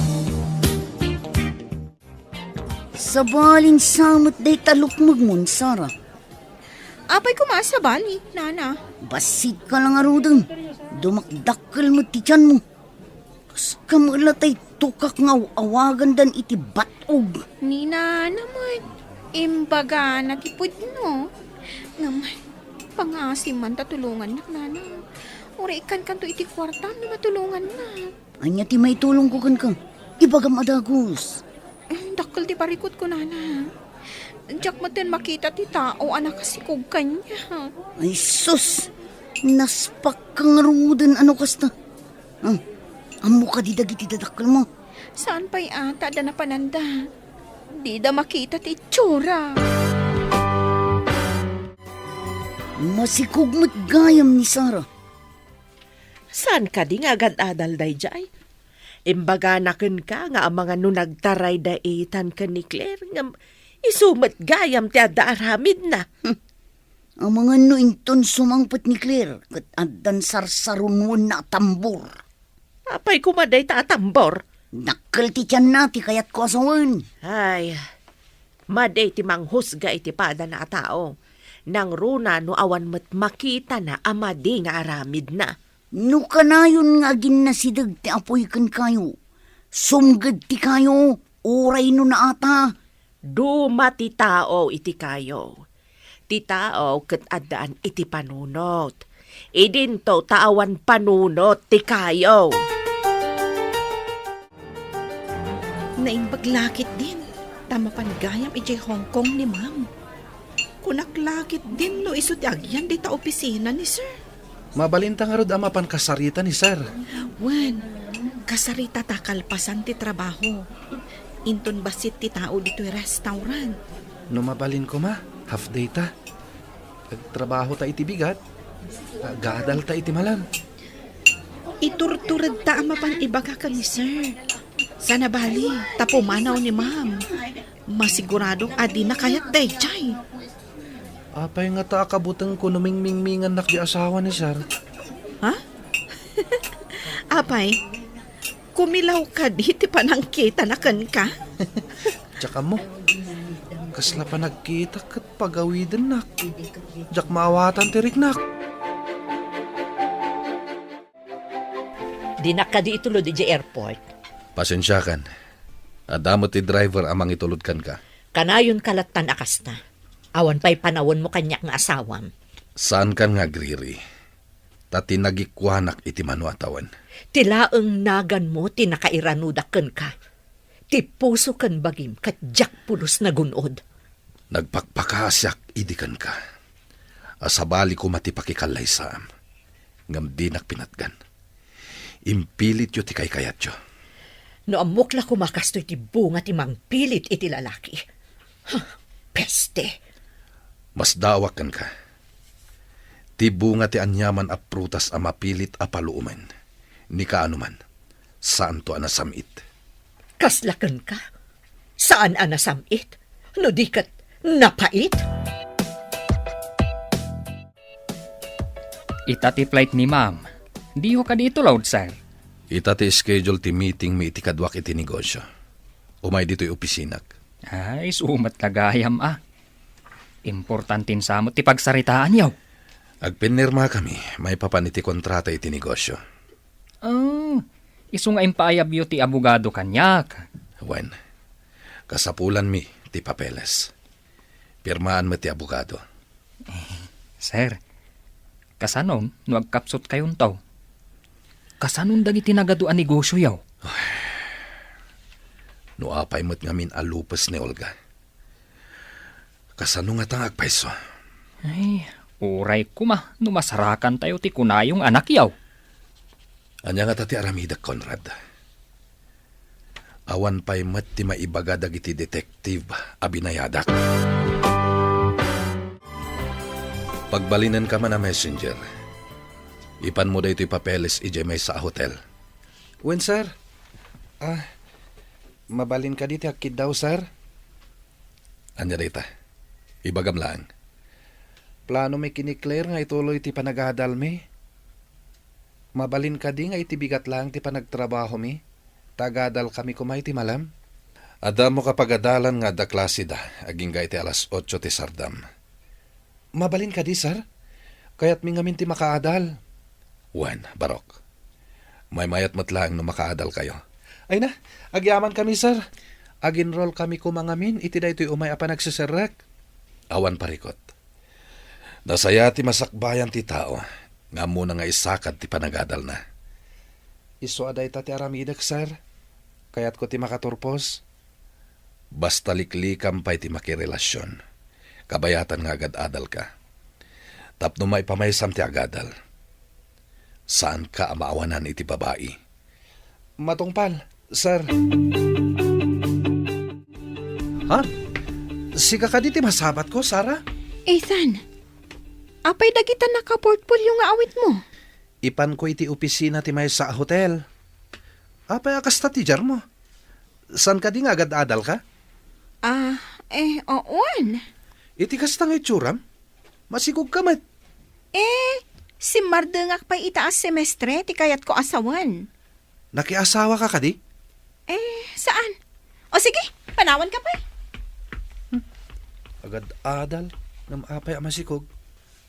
Sa balin samot day talukmag mon, Sara. Apay kumasa bali, Nana. Basit ka lang arudang. Dumakdakkel mo ti tiyan mo. Kas kamalatay tukak nga awagan dan iti batog. Ni Nana man, imbaga natipod no. Ngam, pangasim man tatulungan nak, Nana. Uri ikan kanto iti kwarta na matulungan na. Anya ti may tulong ko kan ka. Ibagam adagos. Dakkel ti parikot ko, Nana. Diyak matin makita ti tao, anak kasikog kanya. Ay sus. Naspak kang rudan ano kasta. Amo ka di dagiti dadakkel mo. Saan pa'y ata da na pananda? Di da makita ti tsura. Masikog mo't gayam ni Sara. Saan ka di nga agad-adal day jay? Imbaga naken ka nga ang mga nunagtaray da itan ka ni Claire nga isumat gayam ti adda aramid na. Ang mga nuinton sumangpot ni Claire kat adan sarsarunwon na tambor. Apay kumaday ta atambor. Nakkel ti tiyan na ti kayat ko asawan. Ay, maday ti manghusga iti pada na tao. Nang runa no awan mat makita na amadi nga aramid na. No kanayon nga ginasidag ti apoy kan kayo. Sumgad ti kayo, oray no na ata. Duma ti tao iti kayo. Ti tao ket addaan iti panunot. Idinto taawan panunot ti kayo. Naimbaglakit din. Tama panigayam ijay Hong Kong ni Ma'am. Kunaklakit din no iso ti agyan di ta opisina ni Sir. Mabalintang nga rod amapan kasarita ni sir. Wen, kasarita ta kalpasan ti trabaho. Inton basit ti tao dito'y restaurant. No mabalin ko ma, half day ta. Trabaho ta iti bigat. Gadal ta iti malam. Iturturad ta amapan ibaga ka ni Sir. Sana bali, tapumanaw ni Ma'am. Masiguradong adi na kayat day, Chay. Apay nga ta akabutang ko numingmingmingan nak di asawa ni sir. Ha? Apay, kumilaw ka di ti panangkita na kan ka. Tsaka mo, kasla pa nagkita kat pagawidan nak. Jak maawatan tirik nak. Di na ka di itulod di airport. Pasensya kan. Adamo ti driver amang itulod kan ka. Kanayon kalatan akas na. Awan pa'y panawon mo kanyak nga asawam. Saan kan nga griri? Tati nagikwanak iti manuatawan. Tilaeng nagan mo tinakairanudaken ka. Ti puso kan bagim kat jak pulos na gunod. Nagpakpakasyak idikan ka. Asabali ko matipakikalay saam. Ngam di nakpinatgan. Impilit yo ti kaykayat yo. No amukla kumakastoy ti bunga ti mangpilit iti lalaki. Peste. Mas dawakan ka. Ti bunga ti anyaman a prutas a mapilit a paluuman. Ni kaanuman. Saan to anasamit? Kaslaken ka? Saan anasamit? No di kat napait? Itati flight ni ma'am. Di ho ka dito, Lord, sir. Ita ti schedule ti meeting mi iti kadwak iti negosyo. Umay dito'y opisinak. Ay, sumat lagayam Importantin sa mo ti pagsaritaan yaw. Agpinirma kami, may papaniti kontrata iti negosyo. Oh, iso nga impaayab yu ti abogado kanyak. Wen, kasapulan mi ti papeles. Pirmaan mo ti abogado. Sir, kasanon no agkapsot kayon taw? Kasanon dagiti nagaduan negosyo yaw? No apay mo't ngamin alupes ni Olga. Kasano nga tang agpaiso? Ay, uray kuma, no masarakan tayo ti kunayong anak yaw. Anya nga tati aramidak, Conrad. Awan pa'y mat ti maibaga dagiti detective abinayadak. Pagbalinan ka man na messenger, ipan mo da ito'y papeles ijemay sa hotel. Wen, sir? Mabalin ka diti akid daw, sir? Anya dita, ibagam lang. Plano may kiniklear nga ituloy ti panagadal mi. Mabalin ka di nga itibigat lang ti panagtrabaho mi. Tagadal kami kumay ti malam. Ada mo kapagadalan nga da klase da, aging ga iti alas 8 ti sardam. Mabalin ka di, sir? Kaya't mi ngamin ti makaadal. Wan, Barok. May mayat mo't lang no makaadal kayo. Ay na, agyaman kami, sir. Aginroll kami kumangamin, iti da ito'y umay apa nagsiserek. Awan parikot. Nasaya ti masakbayan ti tao, nga muna nga isakad ti panagadal na. Iso aday ta ti aramidak, sir. Kaya't ko ti makaturpos. Basta liklikam pa'y ti makirelasyon. Kabayatan nga agad-adal ka. Tapno may pamaysam ti agadal. Saan ka amaawanan iti babae? Matungpal, sir. Ha? Sika ka diti masabat ko, Sarah? Ethan, apay dagita naka-portfolio nga awit mo? Ipan ko iti opisina ti may sa hotel. Apay akasta ti jar mo. San ka di nga agad-adal ka? Oon. Iti kastang itsuram? Masigog ka met. Si Mardengak pa'y itaas semestre, ti kayat ko asawan. Nakiasawa ka kadi? Saan? O sige, panawan ka pa. Agad-adal. Ngam apay masikog.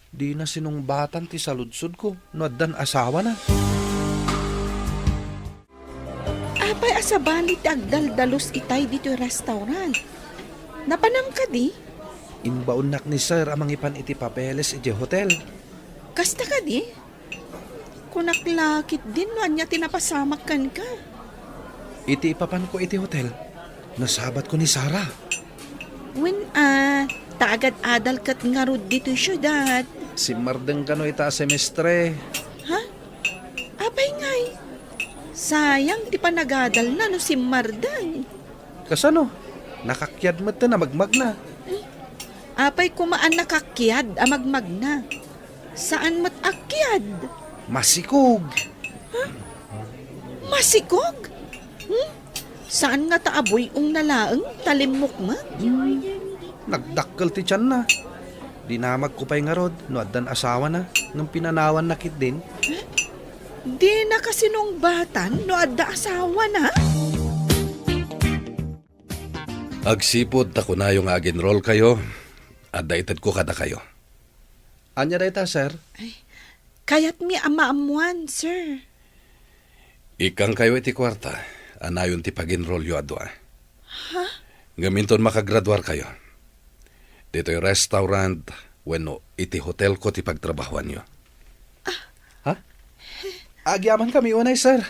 Di na sinungbatan ti saludsud ko. Noaddan asawa na. Apay asabali ti agdaldalos itay dito yung restaurant. Napanam ka di? Inbaunak ni sir amang ipan iti papeles iti hotel. Kasta ka di? Kunaklakit din no anya tinapasamak kan ka. Iti ipapan ko iti hotel. Nasabat ko ni Sarah. When taagad adal kat nga rod dito yung syudad. Si Mardeng kano ita semestre. Ha? Apay ngay. Sayang ti panagadal na no si Mardang. Kasano? Nakakyad mo na magmag na. Apay kumaan nakakyad amagmag na. Saan mat akyad? Masikog. Masikog? Saan nga taaboy ung nalaeng talimok ma? Nagdakkel ti tiyan na. Dinamag ko pa'y nga rod. Noaddan asawa na. Nang pinanawan na kit din. Di na kasi nung batan no adda asawa na. Agsipod ta ko na yung aginroll kayo. At daitad ko kada kayo. Anya daita, sir? Kaya't mi amaamuan, sir. Ikang kayo iti kwarta. Anayon ti paginroll yo adwa. Ha? Gaminton makagraduar kayo. Dito yung restaurant, weno iti hotel ko ti pagtrabahuan nyo. Ha? Agyaman kami unay, sir.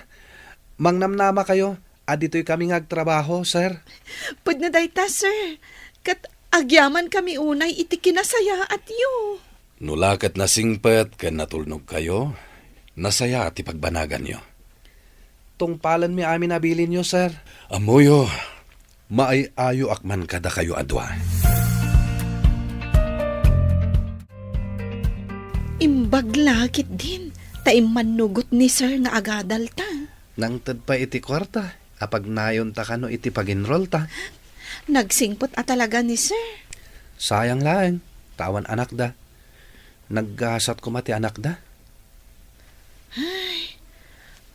Mangnamnama kayo. Dito'y kami ngagtrabaho, sir. Pud na dayta, sir. Kat agyaman kami unay iti kinasaya at yo. Nulakat na singpet, kan natulnog kayo. Nasaya ti pagbanagan nyo. Tungpalan mi amin nabilin nyo, sir. Amoyo, maayayo akman kada kayo adwa. Imbaglakit din. Taiman nugot ni sir nga agadal ta. Nang pa iti kwarta, apag nayon ta kano iti paginroll ta. Nagsingpot at talaga ni sir. Sayang lang, tawan anak da. Naggasat ko mati anak da.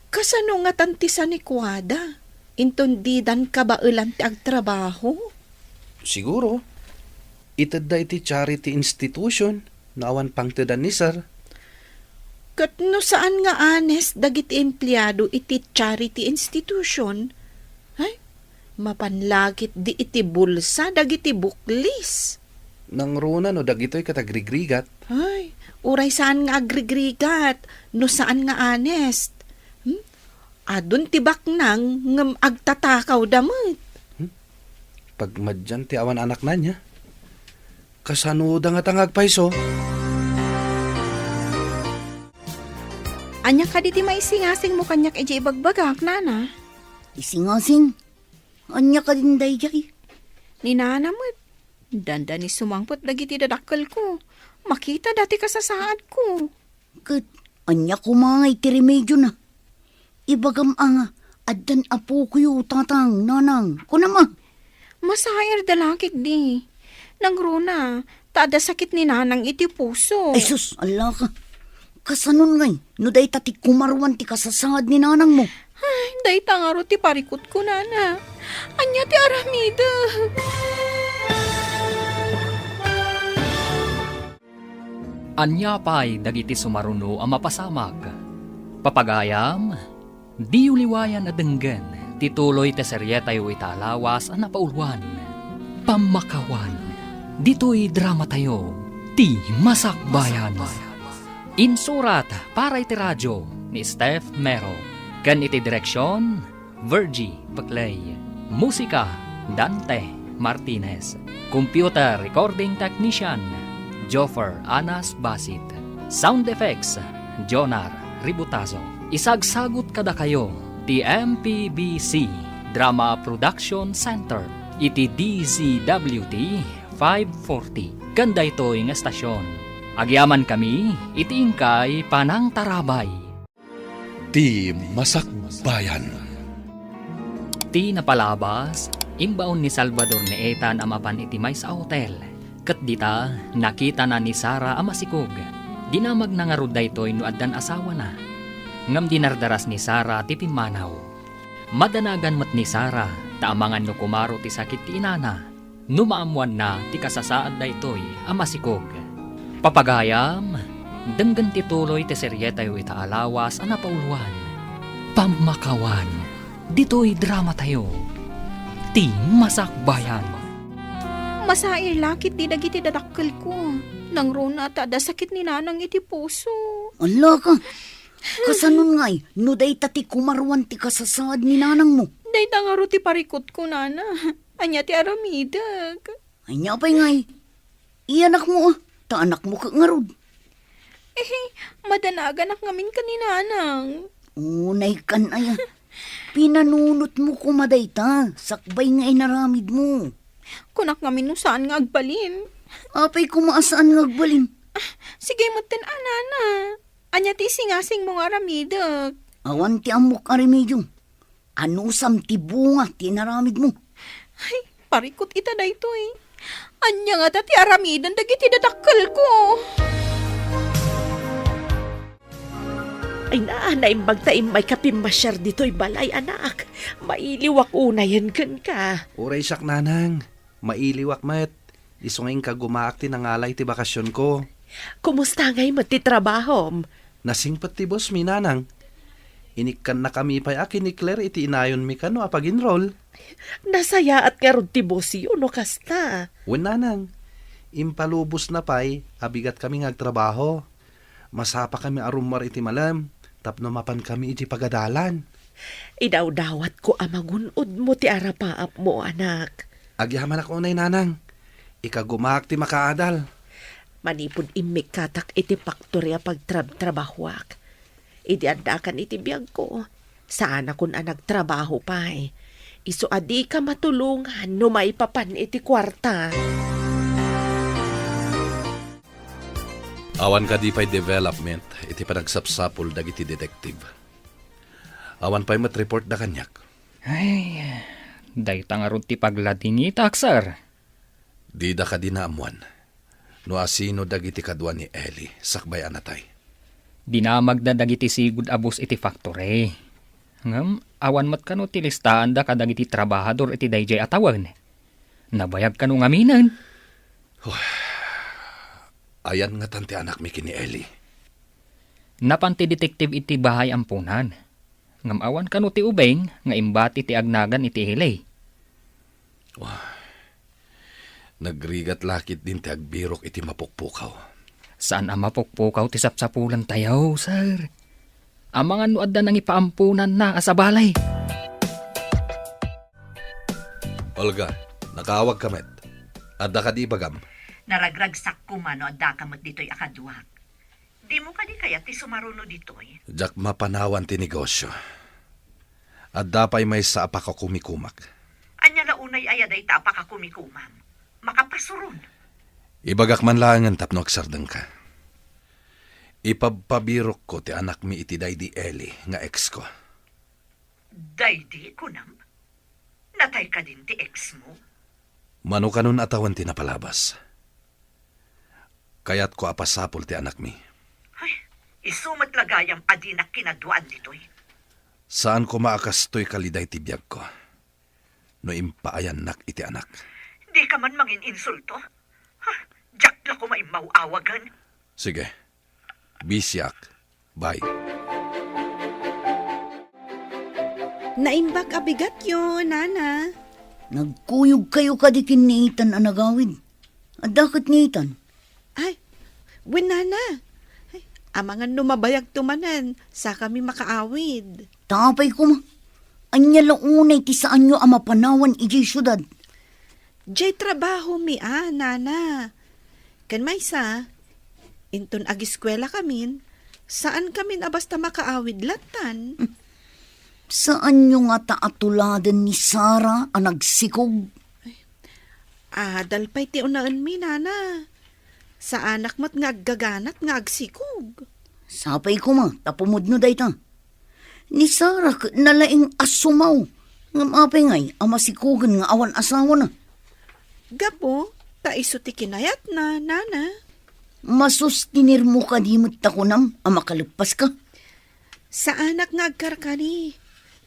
Kasano nga tantisan ni Kuwada? Intundidan ka ba ulan ti agtrabaho? Siguro, itad da iti charity institution na awan pangtedan ni sir. Kat no saan nga honest dagiti empleyado iti charity institution? Ay, mapanlagit di iti bulsa dagiti buklis. Nang runa no dagitoy katagrigrigat. Ay, uray saan nga agrigrigat, no saan nga honest. Adun tibak nang ngam agtatakaw damit. Pag madyan ti awan anak na niya. Kasano da nga tangag paiso? Anya ka diti maisingasing mo kanyak ejay bagbagak, nana. Isingasing. Anya ka din day jay. Ni nana mo't. Danda ni sumangpot dagiti dadakkel ko. Makita dati ka sa saad ko. Kat, anya ko mga iti remedyo na. Ibagam ang addan apo kuyo tatang nanang. Kunama. Masayar dalakik di. Nangruna, tada sakit ni nanang iti puso. Ay sus, ala ka. Kasanon ngay, no day tati kumarwan ti kasasangad ni nanang mo. Ay, day tangaro ti parikot ko, nana. Anya ti aramida. Anya pa'y dagiti sumaruno ang mapasamag. Papagayam, di uliwayan na denggen, tituloy te seryetayo italawas ang napauluan. Pamakawan, dito'y drama tayo, ti masakbayan. Insurat para iti radyo ni Steph Mero. Kan iti direksyon, Virgie Baclay. Musika, Dante Martinez. Computer recording technician, Joffer Anas Basit. Sound effects, Jonar Ributazo. Isagsagot kada kayo, ti MPBC Drama Production Center, iti DZWT 540. Ganda ito'y nga estasyon. Agyaman kami, iti ingkay Panang Tarabay. Ti Masakbayan. Ti napalabas, imbaon ni Salvador ni Ethan amapan iti may sa hotel. Kat dita, nakita na ni Sara amasikog. Dinamag na nga ruday to'y no addan asawa na. Ngam dinardaras ni Sara ti pimanaw. Madanagan mat ni Sara, taamangan no kumaro ti sakit ti inana. Numaamuan na ti kasasaad da ito'y amasikog. Papagayam, denggan ti tuloy ti seryetayo itaalawas ang napauluan. Pamakawan, dito'y drama tayo. Ti masakbayan. Masair lakit di dagiti dadakkel ko. Nangruna tada sakit ni nanang iti puso. Ala ka. Kasanon ngay, no day tati kumarwan ti kasasangad ni nanang mo. Day tangaro ti parikot ko, nana. Anya ti aramidag. Ay niya pa'y ngay. Iyanak mo ta anak mo ka ngarod. Madanagan ak ngamin ka ni nanang. Unay kan ay. Pinanunot mo kumaday ta. Sakbay nga inaramid mo. Kunak ngamin no saan nga agbalin. Apay kumaasaan nga agbalin. Sige mo nana. Anya ti singasing mong aramidag. Awan ti amok aremedyo. Anusam ti bunga ti naramid mo. Ay, parikot ita da ito eh. Anya nga ti aramidan dagiti dadakkel ko. Ay naanay bagtaim may kapimasyar dito'y balay anak. Mailiwak unayan kan ka. Uray sak nanang. Mailiwak met. Isungay ka gumaak ti nangalay ti bakasyon ko. Kumusta ngay matitrabahom? Nasingpat ti boss mi nanang. Inikan na kami pa'y akin ni Claire iti inayon mi kano apag-enroll. Nasaya at nga ron ti bosyo no kasta. Wen nanang. Impalubos na pa'y abigat kami ngagtrabaho. Masapa kami arumar iti malam. Tapno mapan kami iti pagadalan. Idawdawat ko amagunod mo ti arapaap mo anak. Agyaman ako unay nanang. Ikagumaak ti makaadal. Manipod imik katak iti paktorya pagtrabahwak. Idiandakan iti biyag ko. Saan akong nagtrabaho pa eh. Iso adi ka matulungan no may papan iti kwarta. Awan ka di pa'y development, iti panagsapsapol dagiti detective. Awan pa'y matreport da kanyak. Ay, day tangarod ti pagladingitak, sir. Di da ka dinaamuan. No asino dagiti kadwa ni Ellie, sakbay anatay. Dinamag na dagiti sigud abos iti factory. Ngam, awan mat kano ti listahan da kadagiti trabahador iti dayjay atawan. Nabayag kano ngaminan. Ayan nga tanti anak mi kini Eli. Napan ti detektive iti bahay ampunan. Ngam awan kano ti ubeng nga imbati ti agnagan iti hilay. Nagrigat lakit din ti agbirok iti mapukpukaw. Saan ang mapukpukaw ti sapsapulan tayo, sir? Ang mga nuad na nang ipaampunan na asabalay. Olga, nakaawag kamet. Adda ka di bagam. Naragragsak ko mano at dakamot dito'y akaduhak. Di mo kadi kaya ti sumaruno dito'y. Jak mapanawan ti negosyo. Adda pa'y may sa apaka kumikumak. Anya launay ayaday ta pa ka kumikumam. Makapasuron. Ibagak man lang ang tapno aksardang ka. Ipabpabirok ko ti anak mi iti di Eli nga ex ko. Daydi kunam. Natay ka din ti ex mo. Mano kanon atawan ti napalabas. Kayat ko apasapol ti anak mi. Ay, isumat lagayam adinak kinaduan dito'y. Saan ko maakastoy kaliday ti biyag ko? No impaayan nak iti anak. Di ka man mangin insulto. Ha, jak la ko maimawawagan. Sige. Bisyak. Bye. Naimbag abigat yun, Nana. Nagkuyog kayo kadikin ni Ethan ang nagawid. At dakit ni Ethan. Ay, Nana. Ay, amangan numabayag tumanan sa kami makaawid. Tapay ko ma. Anya launay ti saan nyo ang mapanawan ijay syudad. Jay trabaho mi Nana. Kan may sa, inton agiskwela kamin, saan kami na basta makaawid latan? Saan nyo nga taatuladan ni Sarah ang nagsikog? Dalpay ti unaan mi, Nana. Sa anak mo't nga aggaganat nga agsikog. Sapay ko ma, tapumod no dayta. Ni Sarah nalaing asumaw. Ngam apay ngay, ang masikugan nga awan asawa na. Gapo, ta iso ti kinayat na, Nana. Masustinir mo ka di mo't takunam, ang makalupas ka. Sa anak nga agkarkani.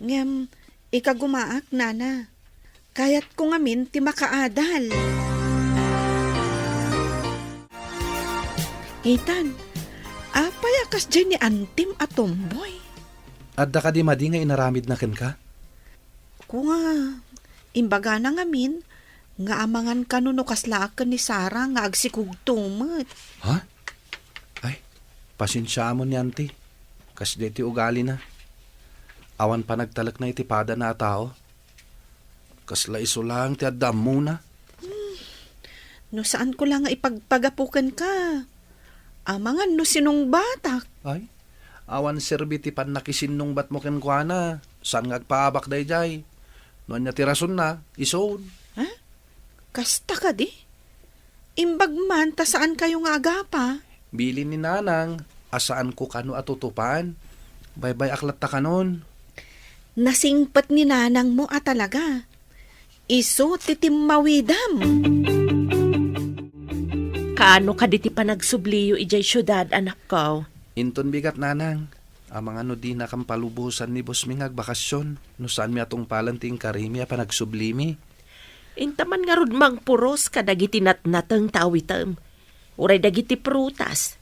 Ngam, ikagumaak, Nana. Kayat ko ngamin ti makaadal. Ethan, apay akas dyan ni Antim at Tomboy. Adda ka di madi nga inaramid na ken ka? Kung imbaga na ngamin, nga amangan kanuno kaslaakan ni Sarah nga agsikug tumat. Ha? Ay, pasensya mo ni auntie. Kas di ti ugali na. Awan pa nagtalak na itipada na tao. Kasla iso lang ti addam muna. No saan ko lang nga ipagpagapukan ka? Amangan no sinong batak. Ay, awan serbi ti panakisin nung bat mo ken kuana. Saan ngagpaabak day jay? Noon niya tirason na, ison. Kasta ka di? Imbag man ta saan kayo nga agapa? Bili ni nanang, asaan ko kano atutupan. Bye-bye aklat ta kanon. Nasingpat ni nanang mo talaga. Iso titimawidam. Kaano ka diti pa nagsubliyo ijay syudad, anak ko? Inton bigat nanang. Amang ano di na kang palubusan ni Boss Ming agbakasyon. No saan mi atong palanting karimi pa nagsublimi. Intaman nga rudmang puros kadagiti natnatang tawitam. Uray dagiti prutas.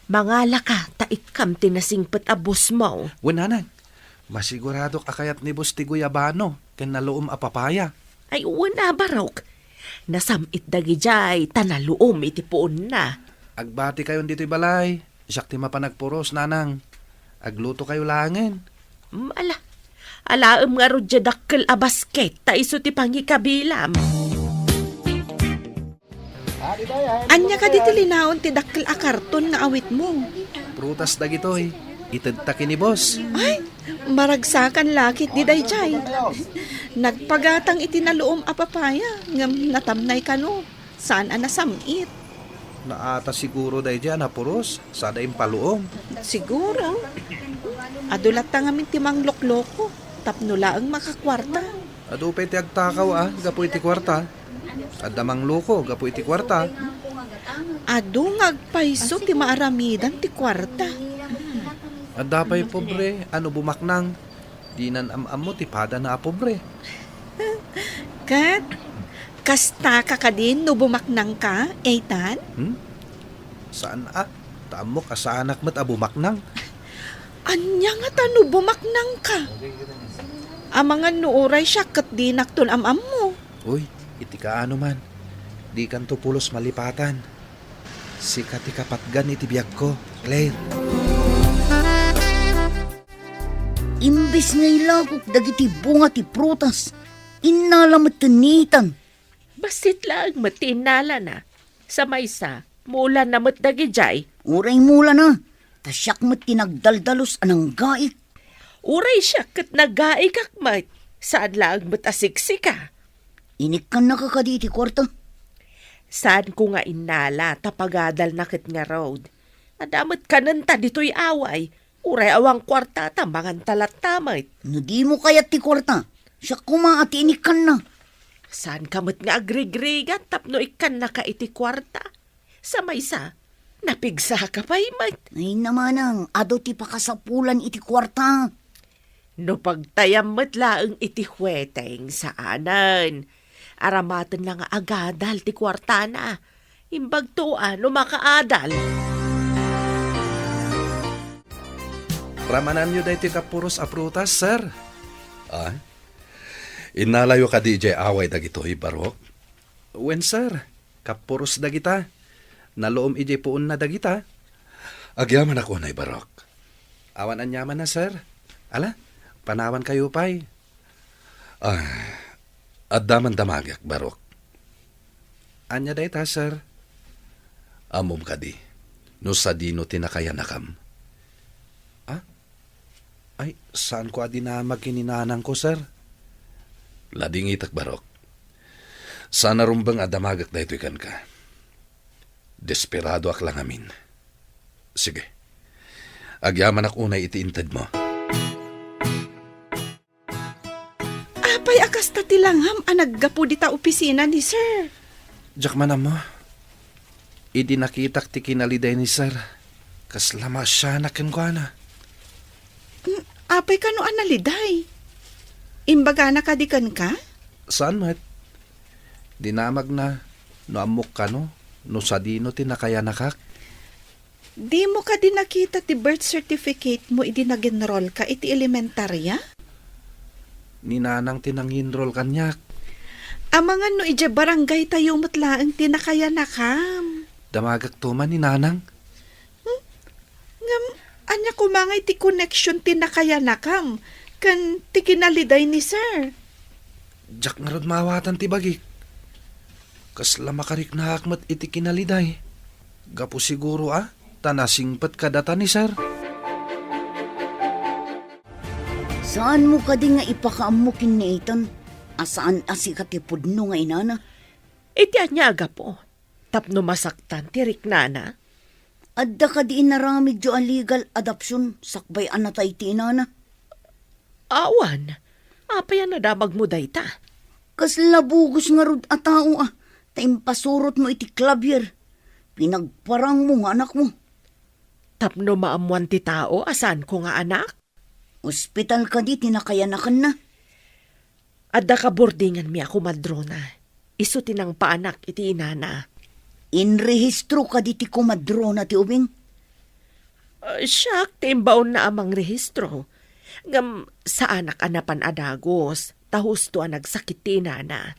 Mangala ka, taikam tinasingpet abos mo. Nanang, masigurado akayat ni Boss Tiguyabano ken naluom apapaya. Ay uwan barok. Nasamit dagi jay, tanaluom iti puon na. Agbati kayon dito'y balay. Isak ti mapanagpuros, nanang. Agluto kayo langin. Alaam nga rodya dakkel a basket, ta iso ti pangikabilam. Anya ka di tilinaon ti dakkel a karton nga awit mo. Prutas dagitoy. Itagtaki ni Boss. Ay, maragsakan lakit di dayjay. Nagpagatang itinaluom a papaya. Ngam natamnay ka no. Saan a nasamit? Naata siguro day dyan, puros. Sada yung paluom. Siguro. Adulat ta ngamin timang lokloko. Tapnula ang makakwarta. Adupay ti agtakaw gapu iti kwarta. Adamang loko, gapu iti kwarta. Adu ngagpaiso ti maaramidan ti kwarta. At dapay pobre, ano bumaknang? Di nan am mo, tipada na pobre. Kat, kasta ka ka din no bumaknang ka, Ethan? Saan Tamo ka sa anak mo't bumaknang. Anya nga tano bumaknang ka? Amangan nuuray siya kat di nakton am mo. Uy, iti ka ano man. Di kan to pulos malipatan. Sikat ikapatgan iti biyag ko, Claire. Imbis nga ilagok dagiti bunga ti prutas, inalamat tunitan. Basit lang matinala na. Sa maysa, mula na matdagi jay. Uray mula na, tasyak mat tinagdaldalos anang gaik. Uray siya kat nagaik akmat. Saan lang matasiksik ka? Inik ka nakakaditi kwarta. Saan ko nga inala tapagadal na kit nga road. Adamat ka nanta dito'y away. Uray awang kwarta tambangan talat tamay. No di mo kayat ti kwarta, siya kuma at inik ka na. Saan kamot nga agrigrigan tapno ikan na ka iti kwarta? Sa maysa, napigsa ka pa imat. Ay naman ang ado ti pakasapulan iti kwarta. No pagtayam matlaang iti huweteng saanan. Aramatan lang agadal ti kwarta na. Imbag tuan no makaadal. Ramanan nyo dahi ti kapuros aprutas, sir. Inalayo ka DJ away dagitoy barok. Wen, sir, kapuros dagita. Naloom ije puon na dagita. Agyaman ako na barok. Awan anyaman na, sir. Ala, panawan kayo pa'y. Addaman damagyak, barok. Anya day ta, sir. Amom ka di. No sa dino tinakaya nakam. Ay, saan ko adi na magkininanang ko, sir? Lading itak, barok. Sana rumbang adamagak da ito ikan ka. Desperado ak lang amin. Sige. Agyaman ak unay itiintad mo. Apay akas ta tilangham anaggapo di ta opisina ni sir. Diyak man mo. Idi nakitak ti kinaliday ni sir. Kaslama siya nakin ko na. Apay ka no analiday. Imbaga na kadikan ka? Saan mat? Dinamag na. No amok ka no? No sa dino tinakaya nakak. Di mo ka din nakita ti birth certificate mo idi nag-enroll ka iti elementarya? Ninanang tinanginrol kanyak. Amangan no ije barangay tayo matlaang tinakaya nakam. Damagak tuman ni nanang. Ngam, anya kumangay ti connection tinakaya nakam. Kan ti kinaliday ni sir. Diyak nga rod maawatan ti bagik. Kasla makarik na hakmat iti kinaliday. Gapo siguro tanasingpat kadata ni sir. Saan mo ka di nga ipakaamukin ni Ethan? Asaan asikatipod no nga inana? Iti anyaga po. Tapno masaktan tirik nana. Adda ka di inaramid jo ang legal adoption sakbay anatay ti inana. Awan. Apay na damag mo dayta. Kasla bugos nga rod a tao taimpasurot mo iti klabier. Pinagparang mo nga anak mo. Tapno maamuan ti tao asan ko nga anak. Ospital ka di tinakayanakan na. Adda ka boardingan mi ako madrona. Isu tinang paanak iti inana. Inrehistro ka di ti kumadro na ti ubing. Siyak, timbaon na amang rehistro. Ngam sa anak anapan adagos, tahusto ang nagsakit ti inana.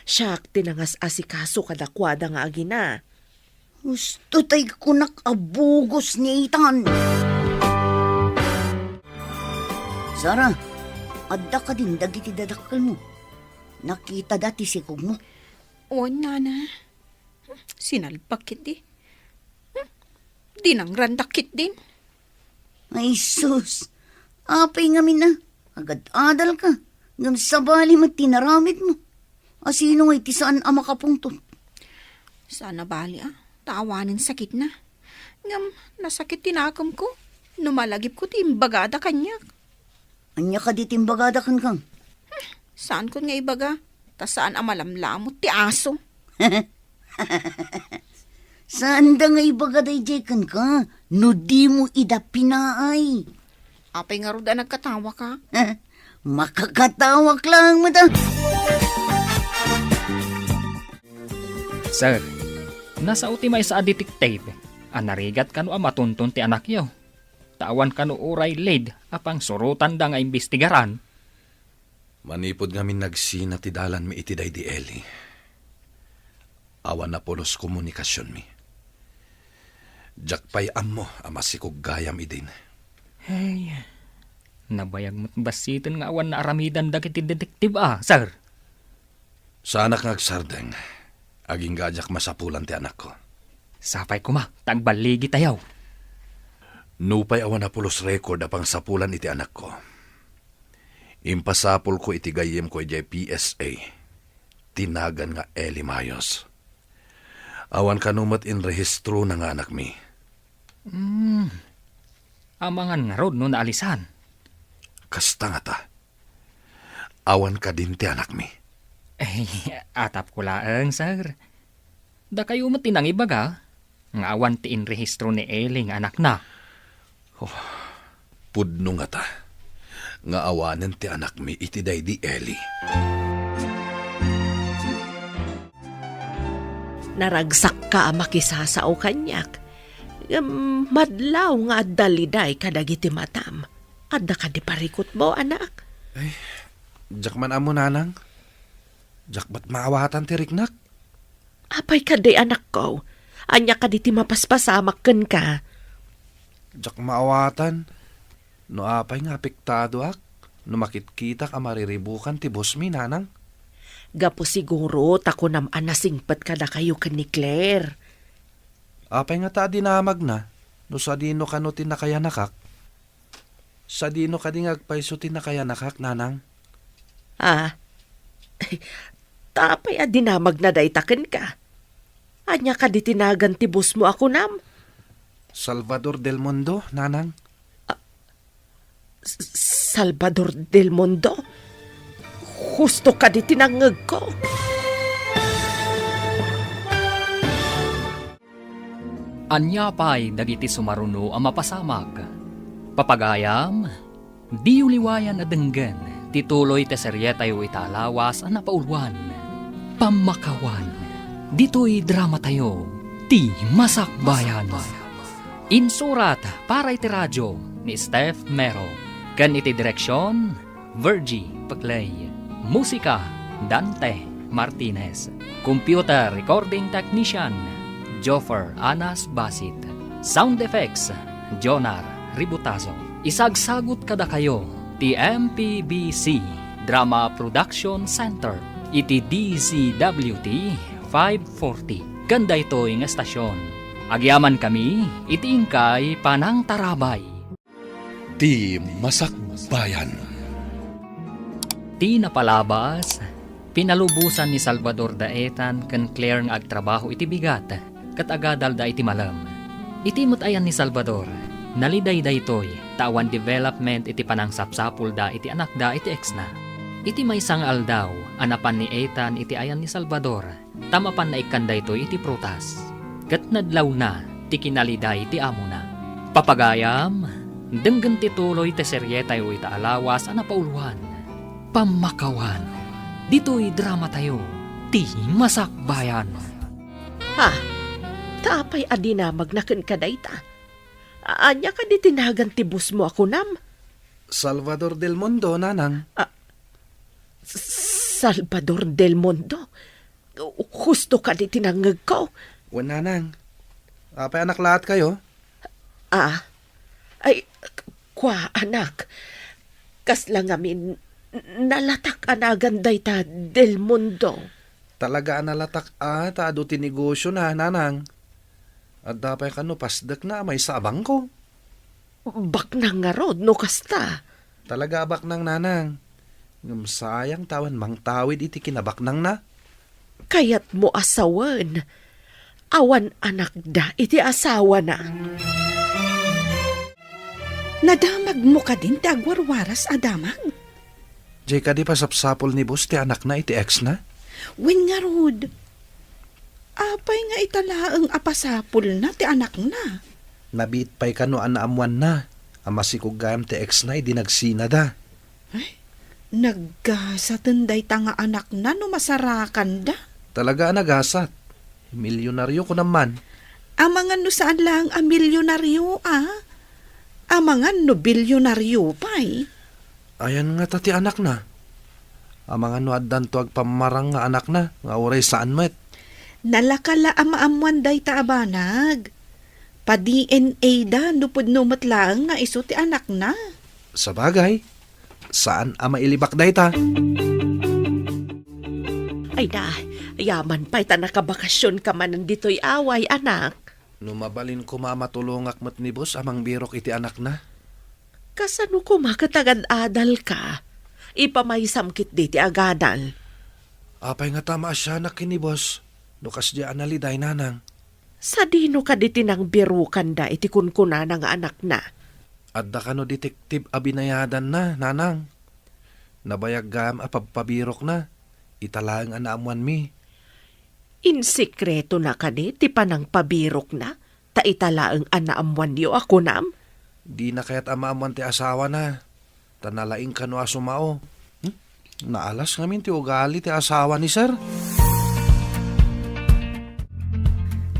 Siyak, tinangas asikaso kadakwada nga agina. Gusto tay kunak abugos ni Ethan. Sara, adda ka din dagiti dadakkel mo. Nakita dati sikog mo. O, nana. Sinalpakit di. Di nang randakit din. Ay sus, apay ngamin na. Agad-adal ka. Ngam sabali mo tinaramid mo. Asino ngay ti saan ang makapungtot. Sana bali tawanin sakit na. Ngam, nasakit tinakam ko. Numalagip ko timbagada kanyak. Anya ka di timbagada kan kang. Saan ko nga ibaga? Ta saan ang malamlamot ti aso? Saan da nga ibagaday jekan ka? No di mo ida pinaay. Apay nga ruda nagkatawa ka. Makakatawak lang mo da. Sir, nasa utimay sa detective. Anarigat kano matuntun ti anak yo. Tawan kano uray lead apang surutan da nga imbestigaran. Manipod ngamin nagsina ti dalan mi iti day di Eli. Awan na pulos komunikasyon mi. Jakpay ammo amasikog gayam idin. Hey, nabayag mo't basitin nga awan na aramidan dagiti detective sir. Sa anak ngagsardeng, aging gajak masapulan ti anak ko. Sapay ko ma, tagbaligi tayaw. Nupay awan na pulos record apang sapulan iti anak ko. Impasapul ko iti gayem ko iti PSA. Tinagan nga Eli Mayos. Awan kanumat in rehistro na nga anak mi. Amangan nga rod no naalisan. Kasta nga ta. Awan ka din ti anak mi. Eh, atap ko laang, sir. Da kayo mo tinangibaga, nga awan ti inrehistro ni Eling anak na. Pudno nga ta. Nga awanen ti anak mi iti day di Eli. Naragsak ka makisasao kanyak. Madlaw nga daliday kadagiti matam. Adda ka di parikot mo, anak. Jak man amo nanang. Jak ba't maawatan ti riknak? Apay ka di anak ko. Anya ka di ti mapaspasamak ken ka. Jak maawatan. No apay nga apektado ak. No makitkita ka mariribukan ti boss mi nanang. Gapo siguro tako nam anasingpat ka na kayo ken ni Claire. Apay nga ta dinamag na. No sa dino ka no tinakayanakak. Sa dino ka di ngagpaiso tinakayanakak nanang. Tapay dinamag na daytaken ka. Anya ka di tinagan ti bus mo ako nam. Salvador del Mundo, nanang. Salvador del Mundo? Husto ka di tinangag ko. Anya pa'y dagiti sumaruno ang mapasamag. Papagayam, di uliwayan na denggan, tituloy te seryetayo italawas ang napauluan. Pamakawan, dito'y drama tayo, ti masakbayan. Insurat para iti radyo ni Steph Mero. Kan iti direksyon, Virgie Paclay. Musika, Dante Martinez. Computer Recording Technician, Joffer Anas Basit. Sound Effects, Jonar Ributazo. Isagsagot kada kayo, ti MPBC Drama Production Center. Iti DZWT 540. Ganda ito'y nga estasyon. Agyaman kami, iti ingkay Panang Tarabay. Ti Masakbayan. Ti napalabas, pinalubusan ni Salvador Daetan ken Claire nga agtrabaho iti bigat, kat agadal da iti malam. Iti mutayan ni Salvador, naliday da itoy, tawan development iti panangsapsapul da iti anak da iti ex na. Iti may sangal daw, anapan ni Ethan iti ayan ni Salvador, tamapan na ikanda itoy iti prutas. Kat nadlaw na, ti kinaliday iti amo na. Papagayam, denggan ti tuloy ti seryeta iti alawas anapauluan. Pamakawan, dito'y drama tayo, ti masakbayan. Tapay adinamag na ken kadayta. Anya ka di tinagan ti bus mo ako nam. Salvador del Mundo, nanang. Salvador del Mundo? Husto ka di tinangag ko. Nanang. Apay anak lahat kayo? Ay, kwa anak. Kaslang amin, nalatak anagan dayta del Mundo. Talaga nalatak taado ti negosyo na, nanang. At dapay kano pasdak na may sabang ko. Bak nang nga rod, no kasta. Talaga abak nang nanang. Ngam sayang tawan mang tawid iti kinabak nang na. Kayat mo asawan. Awan anak da, iti asawa na. Nadamag mo ka din ti agwarwaras adamag. Jay ka di pa sapsapol ni boss ti anak na iti ex na? Wen nga rod. Apay nga italaang apasapul na ti anak na. Nabit pa'y kano anaamuan na. Ama si kugam ti ex na dinagsina da. Naggasatenday tanga anak na no masarakan da. Talaga nagasat. Milyonaryo ko naman. Amangan no saan lang a milyonaryo Amangan no bilyonaryo pa'y. Ayan nga tati anak na. Amang ano addan to agpamarang nga anak na. Nga oray saan met. Nalakala amaamuan day ta abanag. Pa-DNA da nupod numat lang nga iso ti anak na. Sa bagay, saan ama ilibak day ta? Ay na, yaman pa'y ta nakabakasyon ka man nandito'y away, anak. Numabalin ko mamatulungak mat ni boss amang birok iti anak na. Kasano ko makatagad-adal ka? Ipamay-samkit di ti agadal. Apay nga tama siya na kini boss. Nukas di analiday nanang. Sa dino ka di tinang birukan da iti kunkuna ng anak na. Adda ka no detektiv abinayadan na, nanang. Nabayag gam apagpabirok na. Italaang anaamuan mi. Insikreto na ka ni, ti panang pabirok na. Ta italaang anaamuan niyo ako nam. Di na kaya't amaamuan ti asawa na. Tanalaing ka no asumao. Naalas ngamin ti ugali ti asawa ni sir.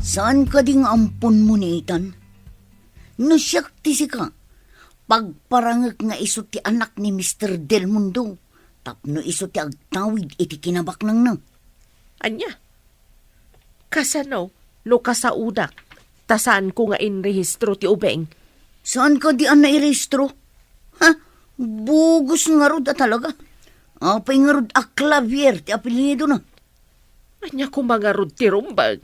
Saan ka ding ampun mo ni Ethan? No siyak ti sika. Pagparangag nga iso ti anak ni Mr. Del Mundo. Tapno iso ti agtawid iti kinabak nang nang. Anya? Kasano? No kasaudak. Tasaan ko nga inrehistro ti ubeng. Saan ka di an nairehistro? Ha? Bugos nga rod talaga. Apay nga rod a Clavier ti apelyido na. Anya ko mga rod ti rumbag.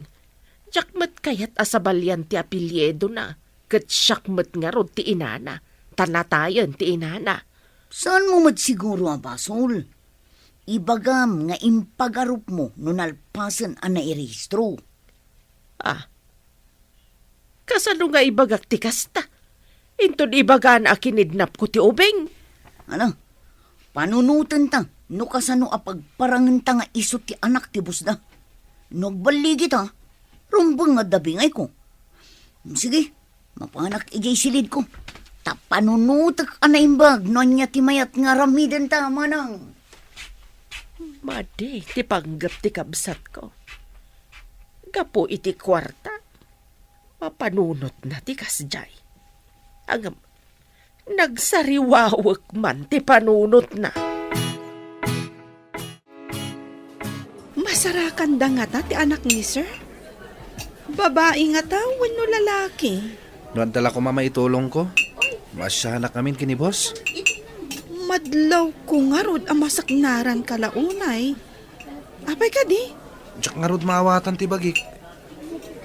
Jakmat kayat asabalyan ti apelyedo na. Kat syakmat nga rod ti inana. Tanatayan ti inana. Saan mo siguro ang basol? Ibagam nga impagarup mo no nalpasan ang nairehistro. Kasano nga ibagak ti kasta? Intod ibagan a kinidnap ko ti ubeng. Ano? Panunutan ta, no kasano apagparangan ta nga iso ti anak ti busda. Nagbaligi ta, rumbang nga dabingay ko. Sige, mapanak ijay silid ko. Tapanunutak anaimbag, no niya ti mayat nga ramidan ta, manang. Madi, ti panggap ti kabsat ko. Gapo iti kwarta. Mapanunot na ti kasjay. Agam, nagsariwawak man ti panunot na. Masarakan da nga ta ti anak ni sir. Babae nga ta, wano lalaki. Noon tala ko mama itulong ko. Masyanak namin kini boss. Madlaw ko nga rod ang masaknaran kalaunay. Apay ka di? Diyak nga rod maawatan ti bagik.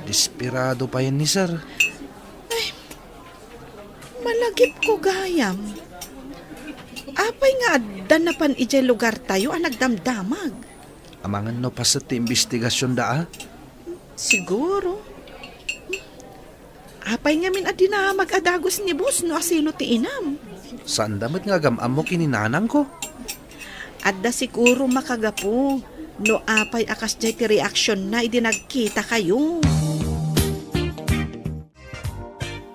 Desperado pa yan ni sir. Malagip ko gayam. Apay nga addan na pan ijay lugar tayo ang nagdamdamag. Amangan no pa sa ti investigasyon da Siguro. Apay nga min adina mag-adagos ni boss no asino ti inam. Saan damat nga gamam mo kininanang ko? Adda siguro makagapo. No apay akas jay ti reaksyon na idinagkita kayo.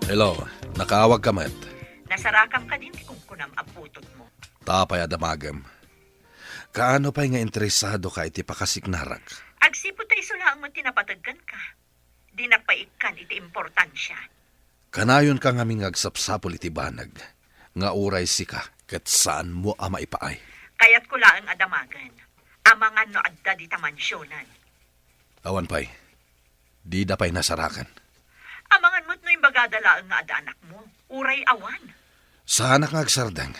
Hello, nakaawag ka mat. Nasarakam ka din kung kunam aputot mo. Tapay adamagam. Kaano pa'y nga interesado ka iti pakasignarag? Agsipo tayo sulaang mo tinapataggan ka. Di napaikan iti importansya. Kanayon ka nga ming agsapsapol iti banag. Nga uray sika, kat saan mo ama ipaay. Kaya't ko laang adamagan. Amangan no adda di tamansyonan. Awan pa'y, di da pa'y nasarakan. Amangan mo't no yung bagadalaang nga ada anak mo. Uray awan. Sana nga agsardang,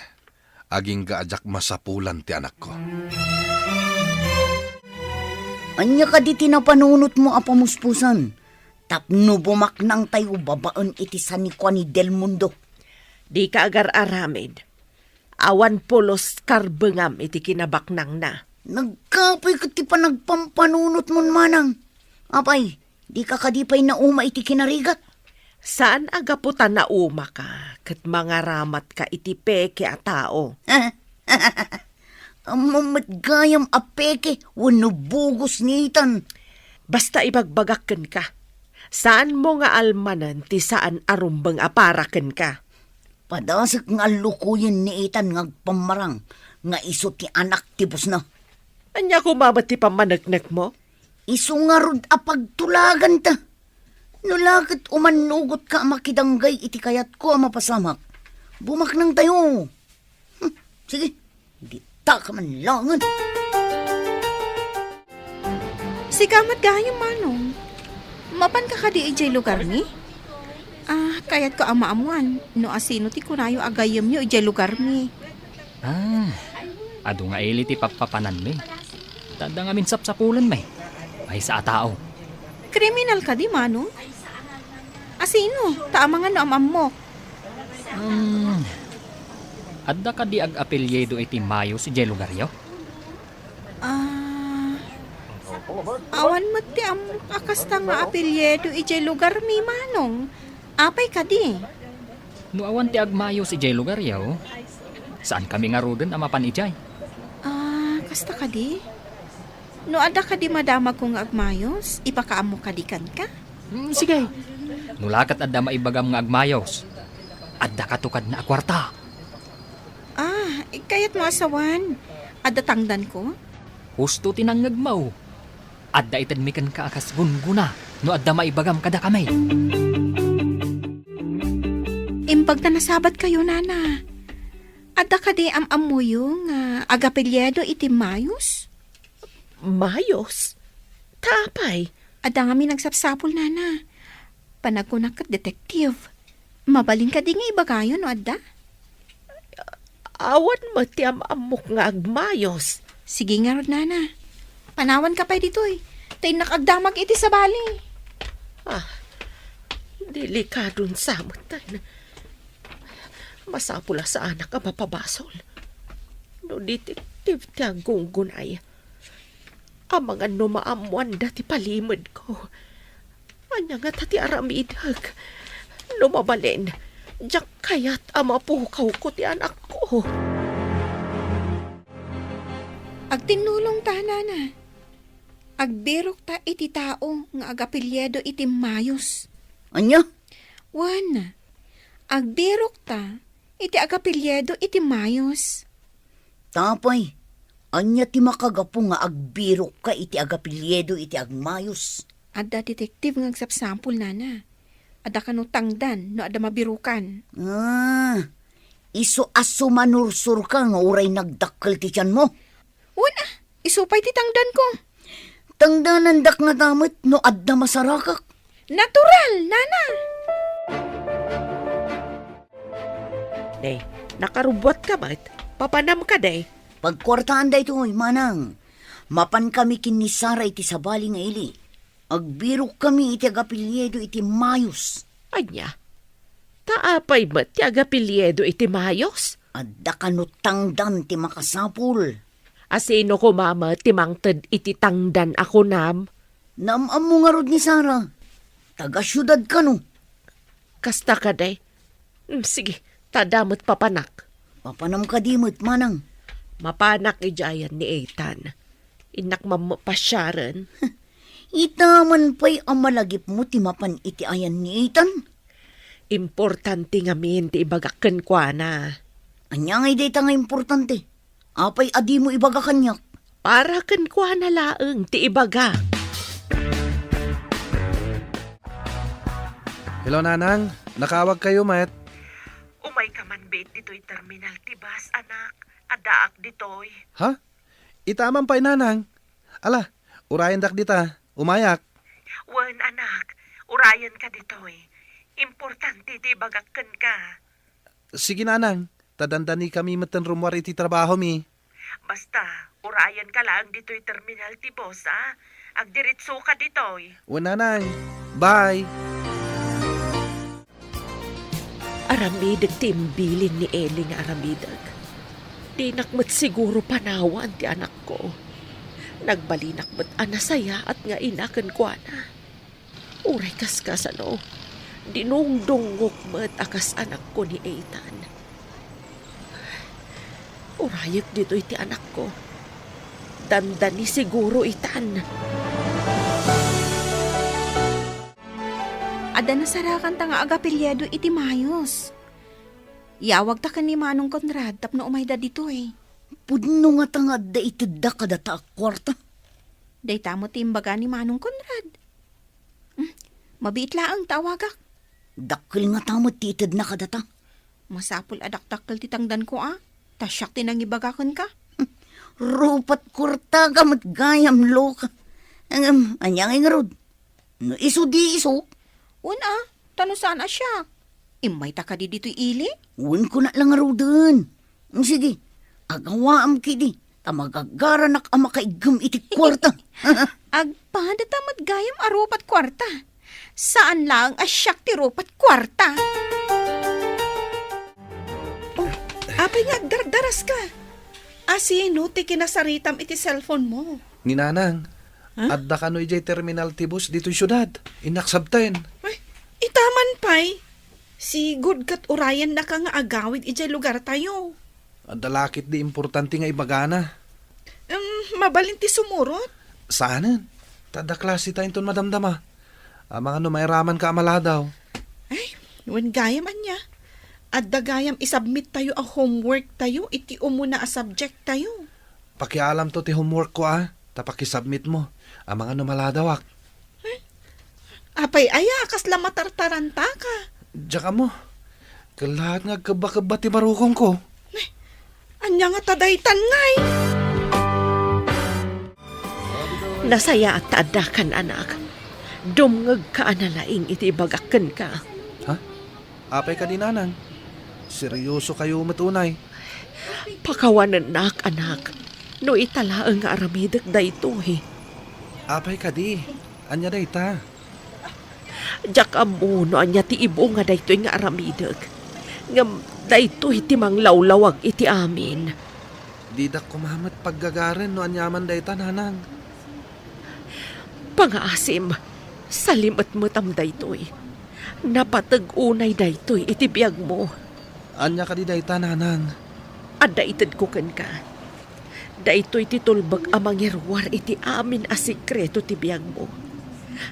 aging gaadyak masapulan ti anak ko. Anya ka di tinapanunot mo apamuspusan. Tapno bumaknang tayo babaan iti sanikwa ni Del Mundo. Di ka agar aramid. Awan pulos karbengam iti kinabaknang na. Nagkapay ka ti panagpampanunot mon manang. Apay, di ka kadipay na uma iti kinarigat. Saan agaputan na uma ka? Kat mga ramat ka iti peke a tao. Amamat gayam apeke, wano bugos nitan. Basta ibagbagakken ka. Saan mo nga almanan ti saan arumbang aparaken ka? Padasik nga lukuyin ni Ethan ngagpamarang nga iso ti anak ti Busna. Anya kumamat ti pamanagnak mo? Iso nga rod apagtulagan ta. Nulakit umanugot ka makidanggay iti kayat ko mapasamak. Bumak nang tayo. Sige, di ta ka man langan. Sigamat gayong manong. Mapan ka di ijay lugar ni? Kayat ko amaamuan. No asino ti kunayo agayam nyo ijay lugar mi. Ado nga ili ti papapanan mi. Tanda nga min sapsapulan may. Ay sa tao. Kriminal ka di manong? Asino? Taama nga no amam mo. Adda ka di ag-apelyedo iti Mayo si Jay Lugaryo? Awan mo ti akasta nga apelyedo ijay lugar mi manong. Apay ka di. No awan ti agmayo si Jay Lugaryo, saan kami nga roden amapan ijay? Kasta ka di? No ada ka di madamag kong agmayos, ipakaamo ka di kan ka? Sige. No lakat adda maibagam nga agmayos. Adda katukad na akwarta. Kayat mo asawan. Ada tangdan ko? Husto tinangag mo. Adda itadmikan ka akas gunguna, no adda maibagam kada kamay. Imbag na nasabat kayo, nana. Ada ka di amamuyo nga agapelyedo iti Mayos? Mayos? Tapay. Ada nga mi nagsapsapol, nana. Panagkunak kat detektive. Mabaling ka di nga ibagayo, no, adda? Awan mo ti amok nga agmayos. Sige nga, rod, nana. Panawan ka pa dito, eh. Tay nakagdamag iti sa bali. Delikadon samutan. Masapula sa anak ka mapabasol. No detektive ti agunggunay. Ang mga numaamuan dati palimod ko. Anya nga tati aramidag. Lumabalin. Diyak kaya't amapukaw ko ti anak ko. Agtinulong ta, nana. Agbirok ta iti tao nga agapelyedo iti Mayos. Anya? Wan, agbirok ta iti agapelyedo iti Mayos. Tapay, anya ti makagapo nga agbirok ka iti agapilyedo iti agmayos. Ada detektive nga agsapsampol, nana. Ada kanutangdan no ada mabirukan. Iso aso manursur ka nga uray nagdakkel ti tiyan mo. Wan, isupay ti tangdan ko. Tangdanan dak nga damit no adda masarakak. Natural, nana. Day, nakarubot ka ba't? Papanam ka, day. Pagkwartaan da ito, manang. Mapan kami kinisara iti sabali nga ili. Agbirok kami iti agapilyedo iti Mayos. Anya, taapay ba ti agapilyedo iti Mayos? Adda kanutangdan ti makasapul. Asino ko mama ti mangted iti tangdan ako nam? Naamam mo nga rod ni Sara. Taga-syudad ka no. Kasta ka, day. Sige, tadamot papanak. Papanam ka dimot, manang. Mapanak ijayan ni Ethan. Inak mamapasyaran. Itaman pa'y amalagip mo ti mapan iti ayan ni Ethan. Importante nga min ti ibagakken kwa na. Anya nga data nga importante. Apay adi mo ibaga kanyak. Para ken kwa na laeng ti ibaga. Hello, Nanang. Nakawag kayo, Met. Umay ka man bet dito'y terminal ti bus, anak. Adaak dito'y. Ha? Itaman pa'y, Nanang. Ala, urayan dak dita. Umayak. Wan, anak. Urayan ka dito'y. Importante ti ibagakken ka. Sige, Nanang. Tadandani kami matan rumwar iti trabaho mi. Basta, urayan ka lang dito'y terminal ti boss, ha? Agdiritso ka dito'y. O, Nanang. Bye. Aramidag ti imbilin ni Eli nga aramidag. Di nakmat siguro panawan ti anak ko. Nagbalinak mat anasaya at nga inakan ko na. Uray kaskas ano. Dinungdungok mat akas anak ko ni Ethan. Urayag dito iti anak ko. Dandani siguro itan. Ada na sarakan ta nga agapelyedo iti mayos. Yawag ta kan ni Manong Conrad tapno umay da dito eh. Pudno nga tangad da itid da kadata kwarta. Day tamo timbaga ni Manong Conrad. Mabiit laang tawagak. Dakil nga tamo titid na kadata. Masapul adaktakkel titangdan ko Tasyak tinangibagakon ka. Rupat kurta kamot gayam loka. Anyang ingarod. No iso di iso. Una, tano saan siya? Imay ta ka di dito'y ili? Un ko na lang arudan. Sige, agawaam kidi. Tamagagaranak ama kaigam iti kwarta. Agpada tamad gayam arupat kwarta. Saan lang asyak ti rupat kwarta? Apay nga, dardaras ka. Asino, ti kinasaritam iti cellphone mo. Ni Nanang, adda ka no ijay terminal tibus dito'y syudad. Inaksabten. Ay, itaman pay. Si good kat urayan na ka nga agawid ijay lugar tayo. Adda lakit di importante nga ibagana. Mabalinti sumurot. Saanan? Tada klase tayo ton madamdama. Mga no mairaman ka amala daw. Ay, wan gayam anya. At dagayam isubmit tayo ang homework tayo, iti umuna a subject tayo. Pakialam to ti homework ko tapakisubmit mo. Mga no maladawak. Apay aya, kasla matartaranta ka. Diyan ka mo. Kalahat nga kaba-kaba ti marukong ko. Anya nga tadaytan ngay. Nasaya at taadakan, anak. Dumngag ka analaing iti bagakan ka. Apay ka din, Nanang. Seryoso kayo matunay. Pakawanan nak, anak. No italaang nga aramidak da ito eh. Apay ka di. Anya day ta. Diyak amo no anya ti ibo nga da ito nga aramidak. Ngam da ito iti mang lawlawag iti amin. Didak kumamat paggagaran no anyaman day ta, Nanang. Pangaasim, salimot mo tam da ito'y. Napatag unay da ito'y iti biyag mo. Anya ka di day ta, Nanang. Ada itad ko kan ka. Da ito'y titulbag amang irwar iti amin a sikreto ti biyag mo.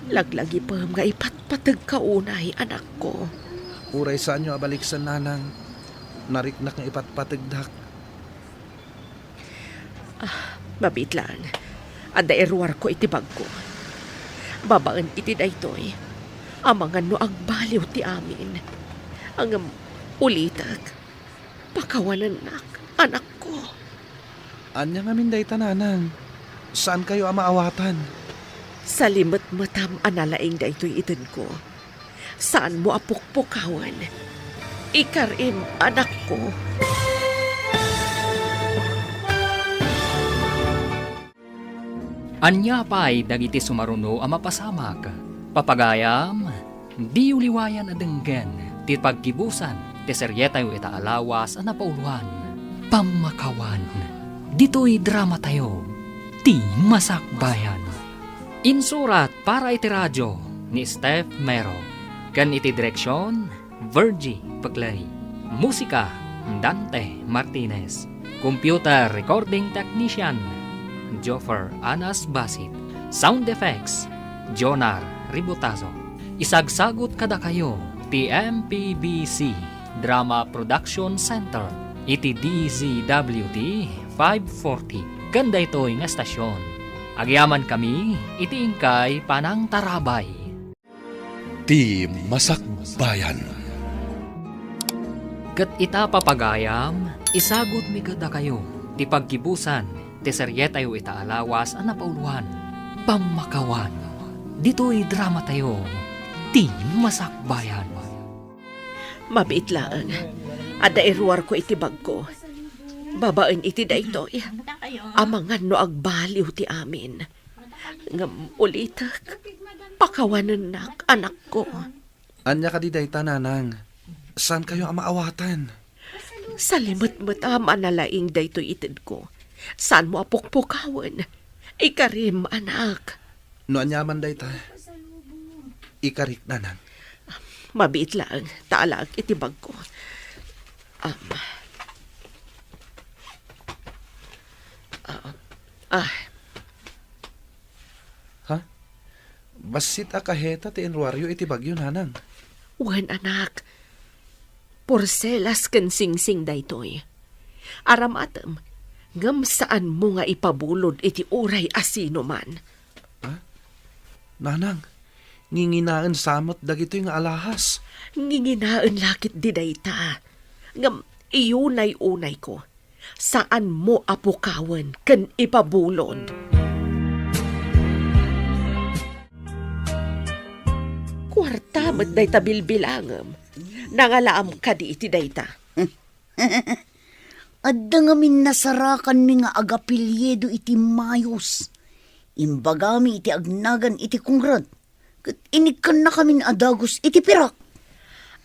Laglagi pa nga ipatpatag ka unay, anak ko. Uray sa anyo abaliksan, Nanang. Nariknak nga ipatpatagdak. Mabit lang. Ada irwar ko iti bag ko. Babaan iti da ito'y. Amangan no agbaliw ti amin. Ang ulitak. Pakawanan anak ko. Anya nga min day ta, Nanang. Saan kayo amaawatan? Sa limot matam analaing da ito'y itin ko. Saan mo apukpukawan? Ikarim, anak ko. Anya pa'y dagiti sumaruno ang mapasamak. Papagayam, di uliwayan adenggen, ti pagkibusan, ti seryetayo itaalawas ang napauluan. Pamakawan, dito'y drama tayo, ti masakbayan. Insurat para iti radyo ni Steph Mero. Kan iti direksyon, Virgie Paglay. Musika, Dante Martinez. Computer Recording Technician, Joffer Anas Basit. Sound Effects, Jonar Ributazo. Isagsagot kada kayo, TMPBC Drama Production Center. Iti DZWD 540. Ganda ito'y nga estasyon. Agyaman kami, iti ingkay panang tarabay. Ti Masakbayan. Kat ita papagayam, isagot mi kada kayo, ti pagkibusan, ti seryetayo itaalawas ang napauluan. Pamakawan, dito'y drama tayo, ti masakbayan. Mabit lang. Ada irwar ko iti bag ko. Babaan iti da ito'y. Amangan no agbaliw ti amin. Ngam ulitak. Pakawanan anak ko. Anya ka di day ta, Nanang. Saan kayo amaawatan? Sa limot-mot analaing da ito'y itid ko. Saan mo apukpukawan? Ikarim, anak. No anyaman day ta. Ikarik, Nanang. Mabit lang. Taalag itibag ko. Basit akaheta ti enwaryo iti bagyo nanang. Wan anak, porselas ken singsing daytoy. Aramatem, ngam saan mo nga ipabulod iti uray asino man. Nanang, nginginaan samot dagitoy nga alahas. Nginginaan lakit di dayta. Ngam iyunay-unay ko. Saan mo apukawan ken ipabulod? Kwarta met dayta bilbilangem. Nangalaam ka di iti dayta. Adda nga nasarakan mi nga agapilyedo iti mayos. Imbagami iti agnagan iti kungrad. Kat inikan na kami adagos iti pirak.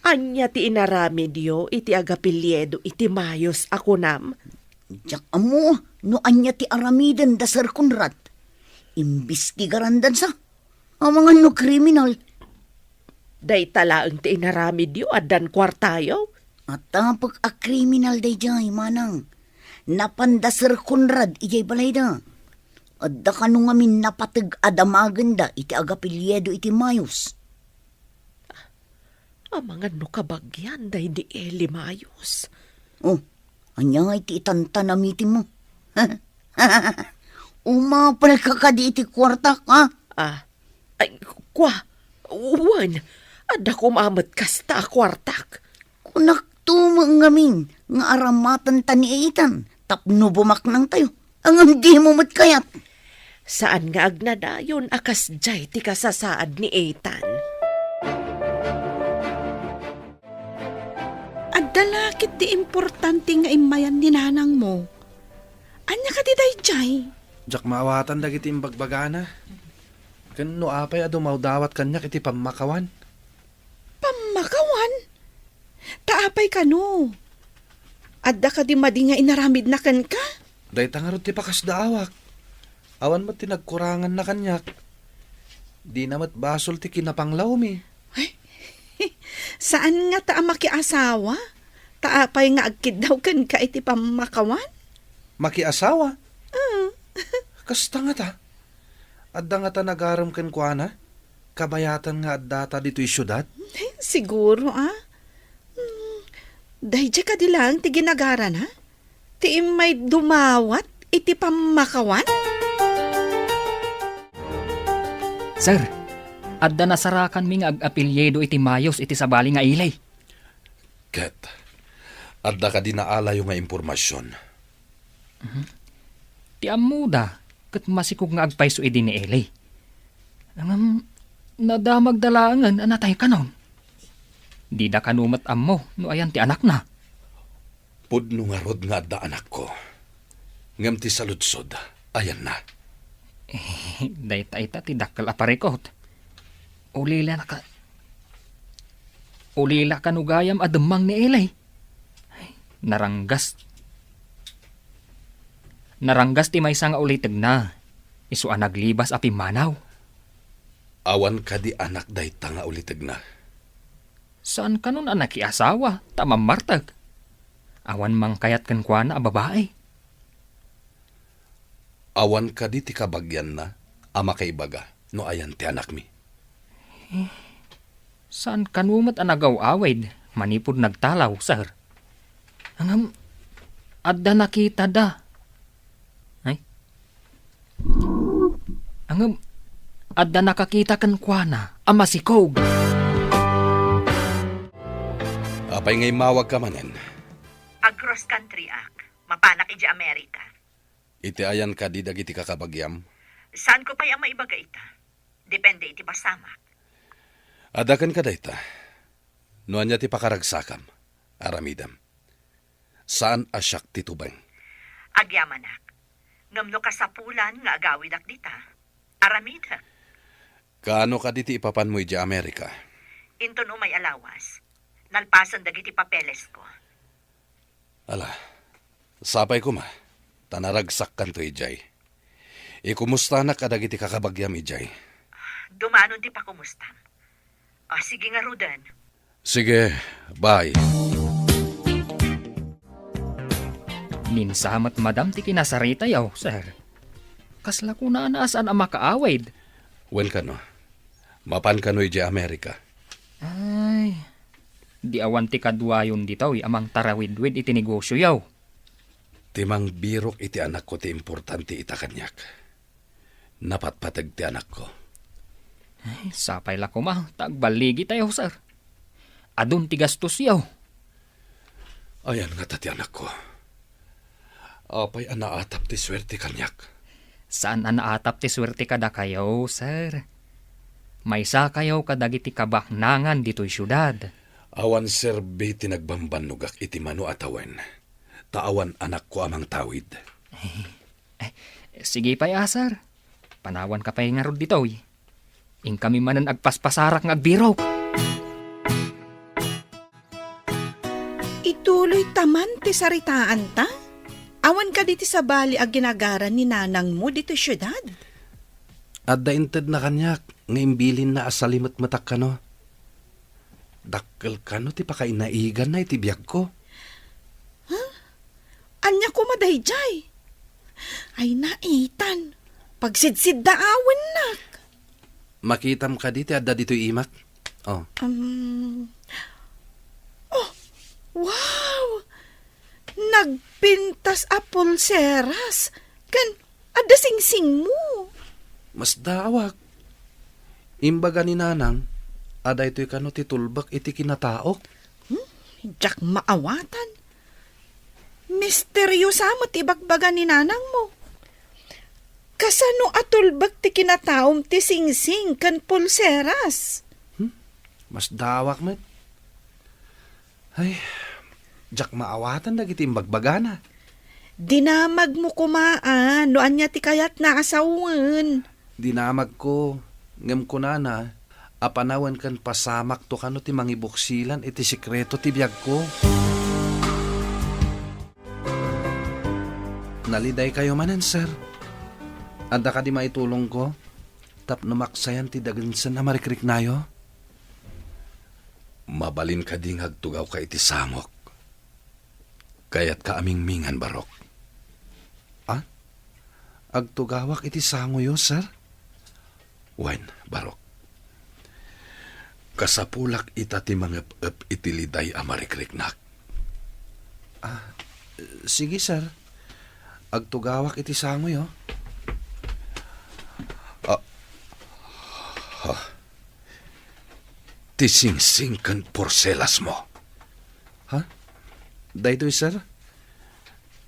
Anya ti inarami diyo iti agapilyedo iti mayos ako nam. Diyak amo, no anya ti aramidan da Sir Conrad. Imbestigaran dan sa. Ang mga no kriminal. Day talaang ti inarami diyo adan kwartayo. At tapag a kriminal day jay, manang. Napanda Sir Conrad ijay balay da. Adda ka nung amin napatag adamagan da iti agapilyedo iti mayos. Ang mga nukabagyan day di Eli Mayos. Oh, anya nga iti itantanamitin mo. Umapal ka ka di iti kwartak, ha? Ay, uwan. Ada ko maamat kasta kwartak. Kunak tumang nga aramatan taniitan. Tapno bumaknang tayo. Ang hindi mo matkayat. Saan nga agnadayon akas jay ti kasasaad ni Ethan? Adalakit di importante nga imayan ni nanang mo. Anya ka di dayjay? Jak maawatan dagiti imbagbagana. Ken no apay adumaw dawat kanyak iti pamakawan. Pamakawan? Taapay ka no. Adda ka di madi nga inaramid na kan ka? Dayta nga ron ti pakas daawak. Awan mo tinagkurangan na kanyak. Di namat basol ti kinapanglaw mi. Saan nga ta makiasawa? Taapay nga agkid daw kan ka iti pamakawan? Makiasawa? Kasta nga ta. Adda nga ta nagaram ken kuana. Kabayatan nga adda ta dito'y syudad. Siguro Dayjay ka di lang ti ginagaran ha? Ti may dumawat iti pamakawan? Sir, adda nasarakan mi nga ag-apelyedo iti mayos iti sabali nga ilay. Ket, adda ka di naalayo nga impormasyon. Ti amuda, kat masikog nga agpayso idi ni ilay. Ang nadamag dalangan anatay kanon. Di da kanumat ammo no ayan ti anak na. Pudno nga rod nga adda anak ko. Ngam ti saludsod, ayan na. Dayta ita ti dakkel aparikot. Ulila kanugayam ademang ni ilay. Naranggas ti may nga uliteg na. Isu naglibas api manaw. Awan ka di anak dayta nga uliteg na. Saan ka nun anak asawa? Tamang martag. Awan mang kayat kan kwa na babae. Awan ka di ti kabagyan na, ama kay baga, no ayan ti anak mi. Saan kanumat anagaw-awid? Manipod nagtalaw, sir. Angam, adda nakita da. Ay? Angam, adda nakakita kan kwa na, ama si Kog. Apay ngay mawag ka manen. Across country ak. Mapanak iti Amerika. Iti ayan ka di dagiti kakabagyam. Saan ko pa'y ang maibaga ita? Depende iti pasamak. Adakan ka dayta. No anya ti pakaragsakam. Aramidam. Saan asyak ti tubeng? Agyamanak. Ngamno kasapulan nga agawidak dita. Aramida. Kaano ka di ti ipapan mo iti Amerika? Inton umay alawas. Nalpasan dagiti papeles ko. Ala, sapay ko ma. Tanaragsak kan to ijay. Ikumusta na kadagiti kakabagyam ijay? Dumanon di pa kumustam. O sige nga Rudan. Sige, bye. Minsamat madam ti kinasarita yaw, sir. Kasla ko na anaasan ang makaawid. Wen ka no? Mapan kanoy di Amerika. Ay, di awan ti kadwayon ditaw amang tarawidwid iti negosyo yaw. Timang birok iti anak ko ti importante ita kanyak. Napatpatag ti anak ko. Ay, sapay la ko ma, tagbaligi tayo, sir. Adun ti gastos yaw. Ayan nga ti anak ko. Apay anaatap ti swerte kanyak. Saan anaatap ti swerte kada kayo, sir? Maysa kayo kadagiti kabaknangan dito'y syudad. Awan serbi ti nagbambanugak iti mano atawen. Taawan anak ko amang tawid. Sige pa ya, sir. Panawan ka pa nga rod dito'y. Ing kami manan agpaspasarak ng agbirok. Ituloy taman ti saritaan ta? Awan ka diti sa bali ag ginagaran ni nanang mo dito syudad. At dainted na kanyak, ngaimbilin na asalimot matak kano. Dakkel kano ti pakainaigan na iti biyag ko. Anya ko madayjay. Ay naitan. Pagsidsid daawan nak. Makitam ka diti adda dito'y imak. Oh, Oh, wow! Nagpintas a pulseras. Kan, ada sing-sing mo. mas dawak. Imbaga ni nanang, ada ito'y kano ti tulbak iti kinataok. Jak maawatan. Misteryosa mo tibagbaga ni nanang mo. Kasano atulbag ti kinataom ti sing-sing kan pulseras. Mas dawak met. Ay, jak maawatan dagiti imbagbaga na. Dinamag mo kumaan, no anya ti kayat na asawan. Dinamag ko, ngem ko na, apanawan kan pasamak to kano ti mangibuksilan iti sikreto ti biyag ko. Naliday kayo manan, sir. Anda ka di maitulong ko? Tap namaksayan ti dagansan na marikrik nayo? Mabalin ka di ngagtugaw ka iti samok. Kayat ka aming mingan barok. Ah? Agtugawak iti sangoyo, sir? Wen, barok. Kasapulak ita ti mangep-ep iti liday a marikriknak. Sige, sir. Agtugawak iti sangoyo. Ti sing-sing kan porselas mo. Ha? Daytoy, sir?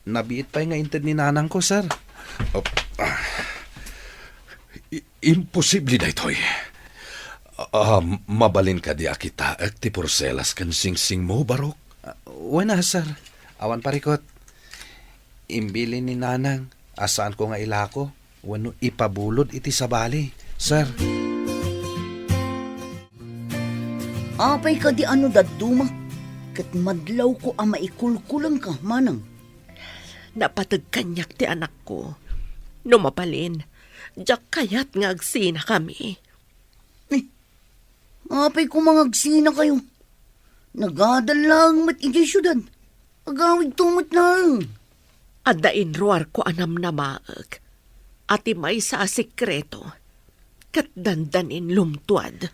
Nabiit pa nga inted ni nanang ko, sir. Imposible daytoy. Mabalin ka di akita ak ti porselas kan sing-sing mo, barok. Wala, sir. Awan parikot. Imbili ni nanang, asaan ko nga ilako, wano ipabulod iti sabali, sir. Apay ka di ano daduma. Kat madlaw ko ang maikulkulang ka, manang. Napatag kanyak ti anak ko. Numapalin, jak kayat nga agsina kami. Apay ko mangagsina kayo. Nagadalang mat iti syudad. Agawig tumot lang. Adain ruar ko anam na maag. Ati may sa sikreto. Kat dandanin lumtuad.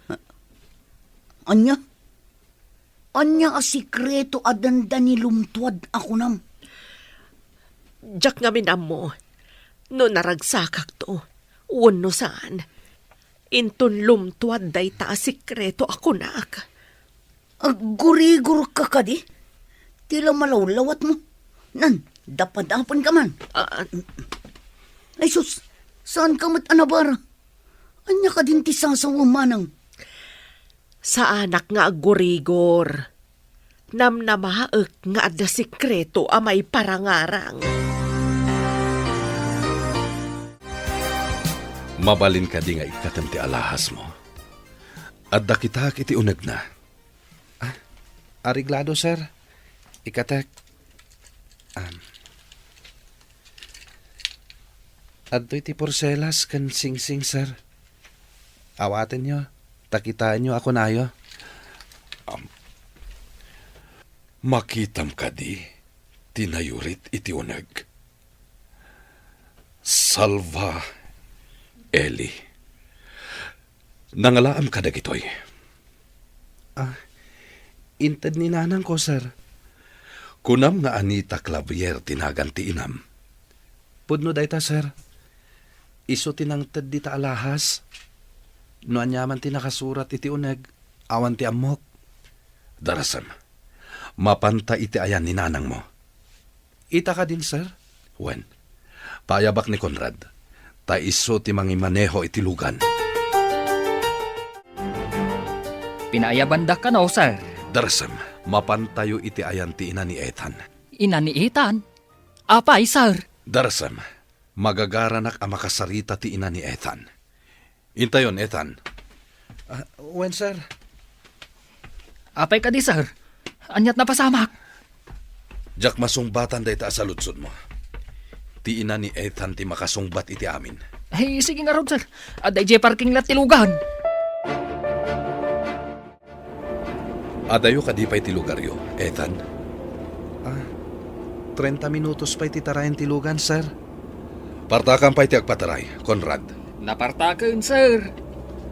Anya? Anya a sikreto adanda ni lumtuad ako nam. Jak nga minam mo. No naragsakak to. Uno saan. Intun lumtuad day ta sikreto ako nak. Agurigur ka ka di? Tila malawlawat mo. Nan, dapadapan ka man. Ay sus, saan ka mat anabara? Anya ka din ti sasawa manang. Sa anak nga agurigor. Namnamaak nga ada sikreto amay parangarang. Mabalin ka di nga ikatam ti alahas mo. Adda kita iti uneg na. Ariglado, sir. Ikatek. Adto iti porselas kan sing-sing, sir. Awaten nyo. Takitaan nyo ako nayo. Makitam ka di. Tinayurit iti uneg. Salva Eli. Nangalaam ka dagitoy. Inted ni nanang ko, sir. Kunam nga Anita Clavier tinaganti inam. Pudno dayta, sir. Iso tinangted di ta alahas. No anyaman ti nakasurat iti uneg, awan ti amok. Darasam, mapanta iti ayan ni nanang mo. Ita ka din, sir? Wen, payabak ni Conrad, ta iso ti mangimaneho iti lugan. Pinayabanda ka na, sir. Darasam, mapantayo iti ayan ti ina ni Ethan. Ina ni Ethan. Apay, sir. Darasam, magagaranak ang makasarita ti ina ni Ethan. Intayon, Ethan. Wen, sir? Apay ka di, sir. Anyat na pasamak. Jak masungbatan day ta sa lutsod mo. Ti ina ni Ethan ti makasungbat iti amin. Hey, sige nga ron, sir. Aday je parking lot tilugan. Adayo ka di pa'y ti lugaryo, Ethan? 30 minutos pa'y ti tarayan ti lugan, sir. Partakan pa'y ti agpataray, Conrad. Napartaken, sir.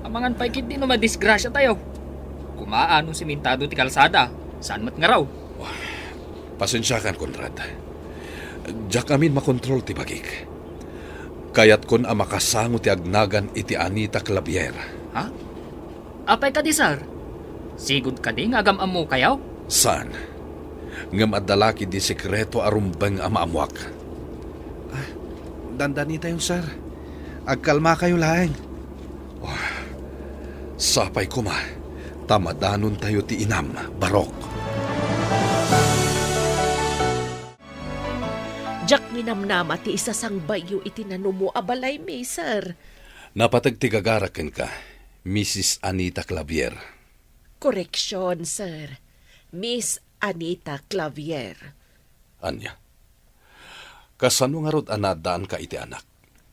Amangan pa'y kit di no madisgrasya tayo. Kumaano simentado ti kalsada. Saan mat nga raw? Pasensyakan, Conrad. Diyak amin makontrol ti bagik. Kayat kon ang makasango ti agnagan iti Anita Clavier. Ha? Apay ka di, sir. Sigud ka di nga agam mo kayaw? Saan? Ngam adalaki di sekreto arumbeng amaamuak. Dandani tayo, sir. Agkalma kayo laeng. Sapay ko ma. Tamadanon tayo ti inam, barok. Jak minamnama ti isa sang bayo iti nanumo abalay may, sir. Napatagtigagaraken ka, Mrs. Anita Clavier. Koreksyon, sir. Miss Anita Clavier. Anya, kasano nga rod anadaan ka iti anak,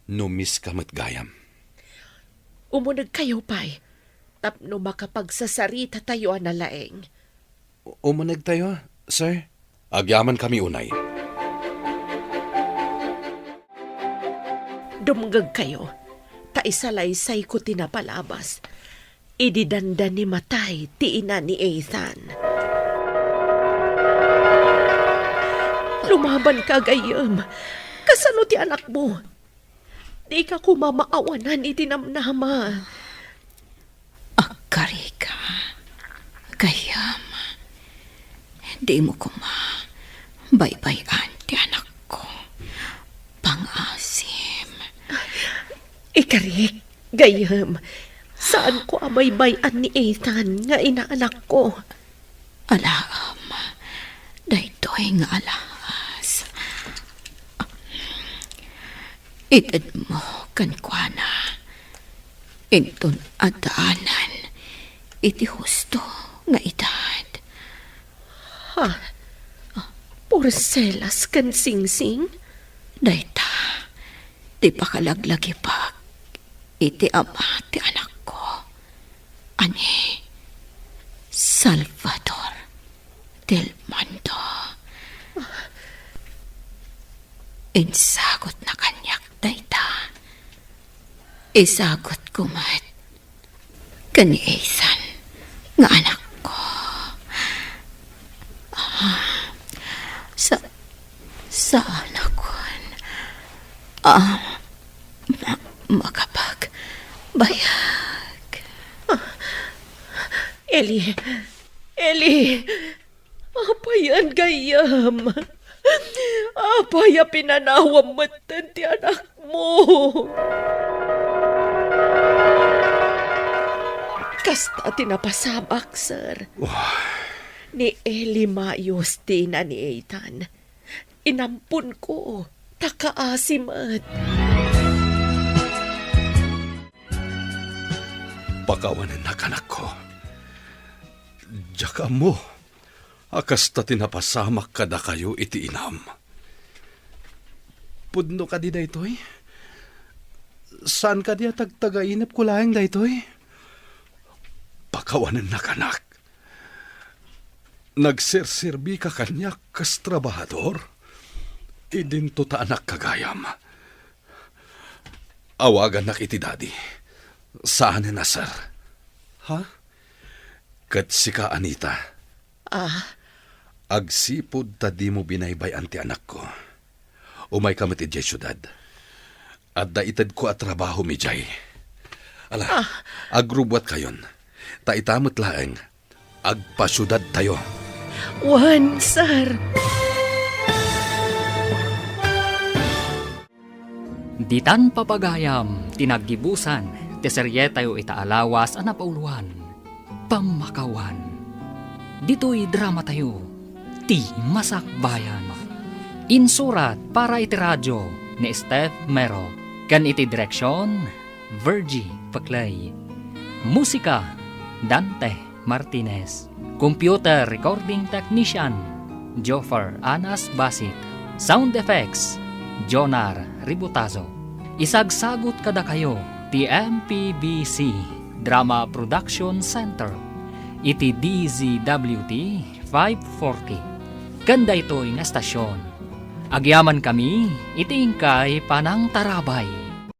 no miss ka matgayam. Umunag kayo, pay. Tapno makapagsasarita tayo analaeng. Umunag tayo, sir. Agyaman kami unay. Dumgag kayo. Taisalaysay ko tinapalabas. Ididanda ni matay ti ina ni Ethan. Lumaban ka, gayam. Kasano ti anak mo? Di ka kumamaawanan itinamnama. Agkari ka. Gayam. Di mo baybayan ti anak ko. Pangasim. Ikarik, gayam. Saan ko abaybayan ni Ethan nga inaanak ko? Alaam. Daytoy nga alahas. Itad mo kankwana. Inton adaanan. Iti husto nga edad. Ha? Porcelas kan singsing? Dayta. Di pa kalaglagi pa. Iti ama ti anak ko. Ani. Salvador del Mando. Insagot na kanyak dayta. Isagot ko mat. Kani Ethan nga anak ko. Sa anak ko. Makapagbayag. Eli! Apayan gayam! Apaya pinanawam matan ti anak mo! Kasta tinapasabak, sir. Ni Eli Mayos tina ni Ethan. Inampun ko. Takaasimat. Pakawanan na kanak ko. Diyaka mo. Akas ta tinapasamak kada kayo iti inam. Pudno ka di daytoy? Saan ka di tagtagainip ko lahing daytoy? Pakawanan na kanak. Nagsirsirbi ka kanyak kas trabahador? Idinto ta anak kagayam. Awagan nak iti daddy. Saan na, sir? Ha? Kat sika, Anita. Agsipod ta di mo binaybay anti anak ko. Umay kamit ijay syudad. At daitad ko at trabaho mi jay. Ala, agrubwat kayon. Taitamot laeng. Agpasyudad tayo. Wan, sir. Ditan papagayam, tinaggibusan, ti serye tayo itaalawas a napauluan. Pamakawan. Dito'y drama tayo, ti Masakbayan. Insurat para iti radyo ni Steph Mero. Kan iti direksyon, Virgie Paclay. Musika, Dante Martinez. Computer Recording Technician, Joffer Anas Basit. Sound Effects, Jonar Ributazo. Isagsagot kada kayo, ti MPBC Drama Production Center. Iti DZWT 540. Kanda ito'y nga stasyon. Agyaman kami, iti ingkay panang tarabay.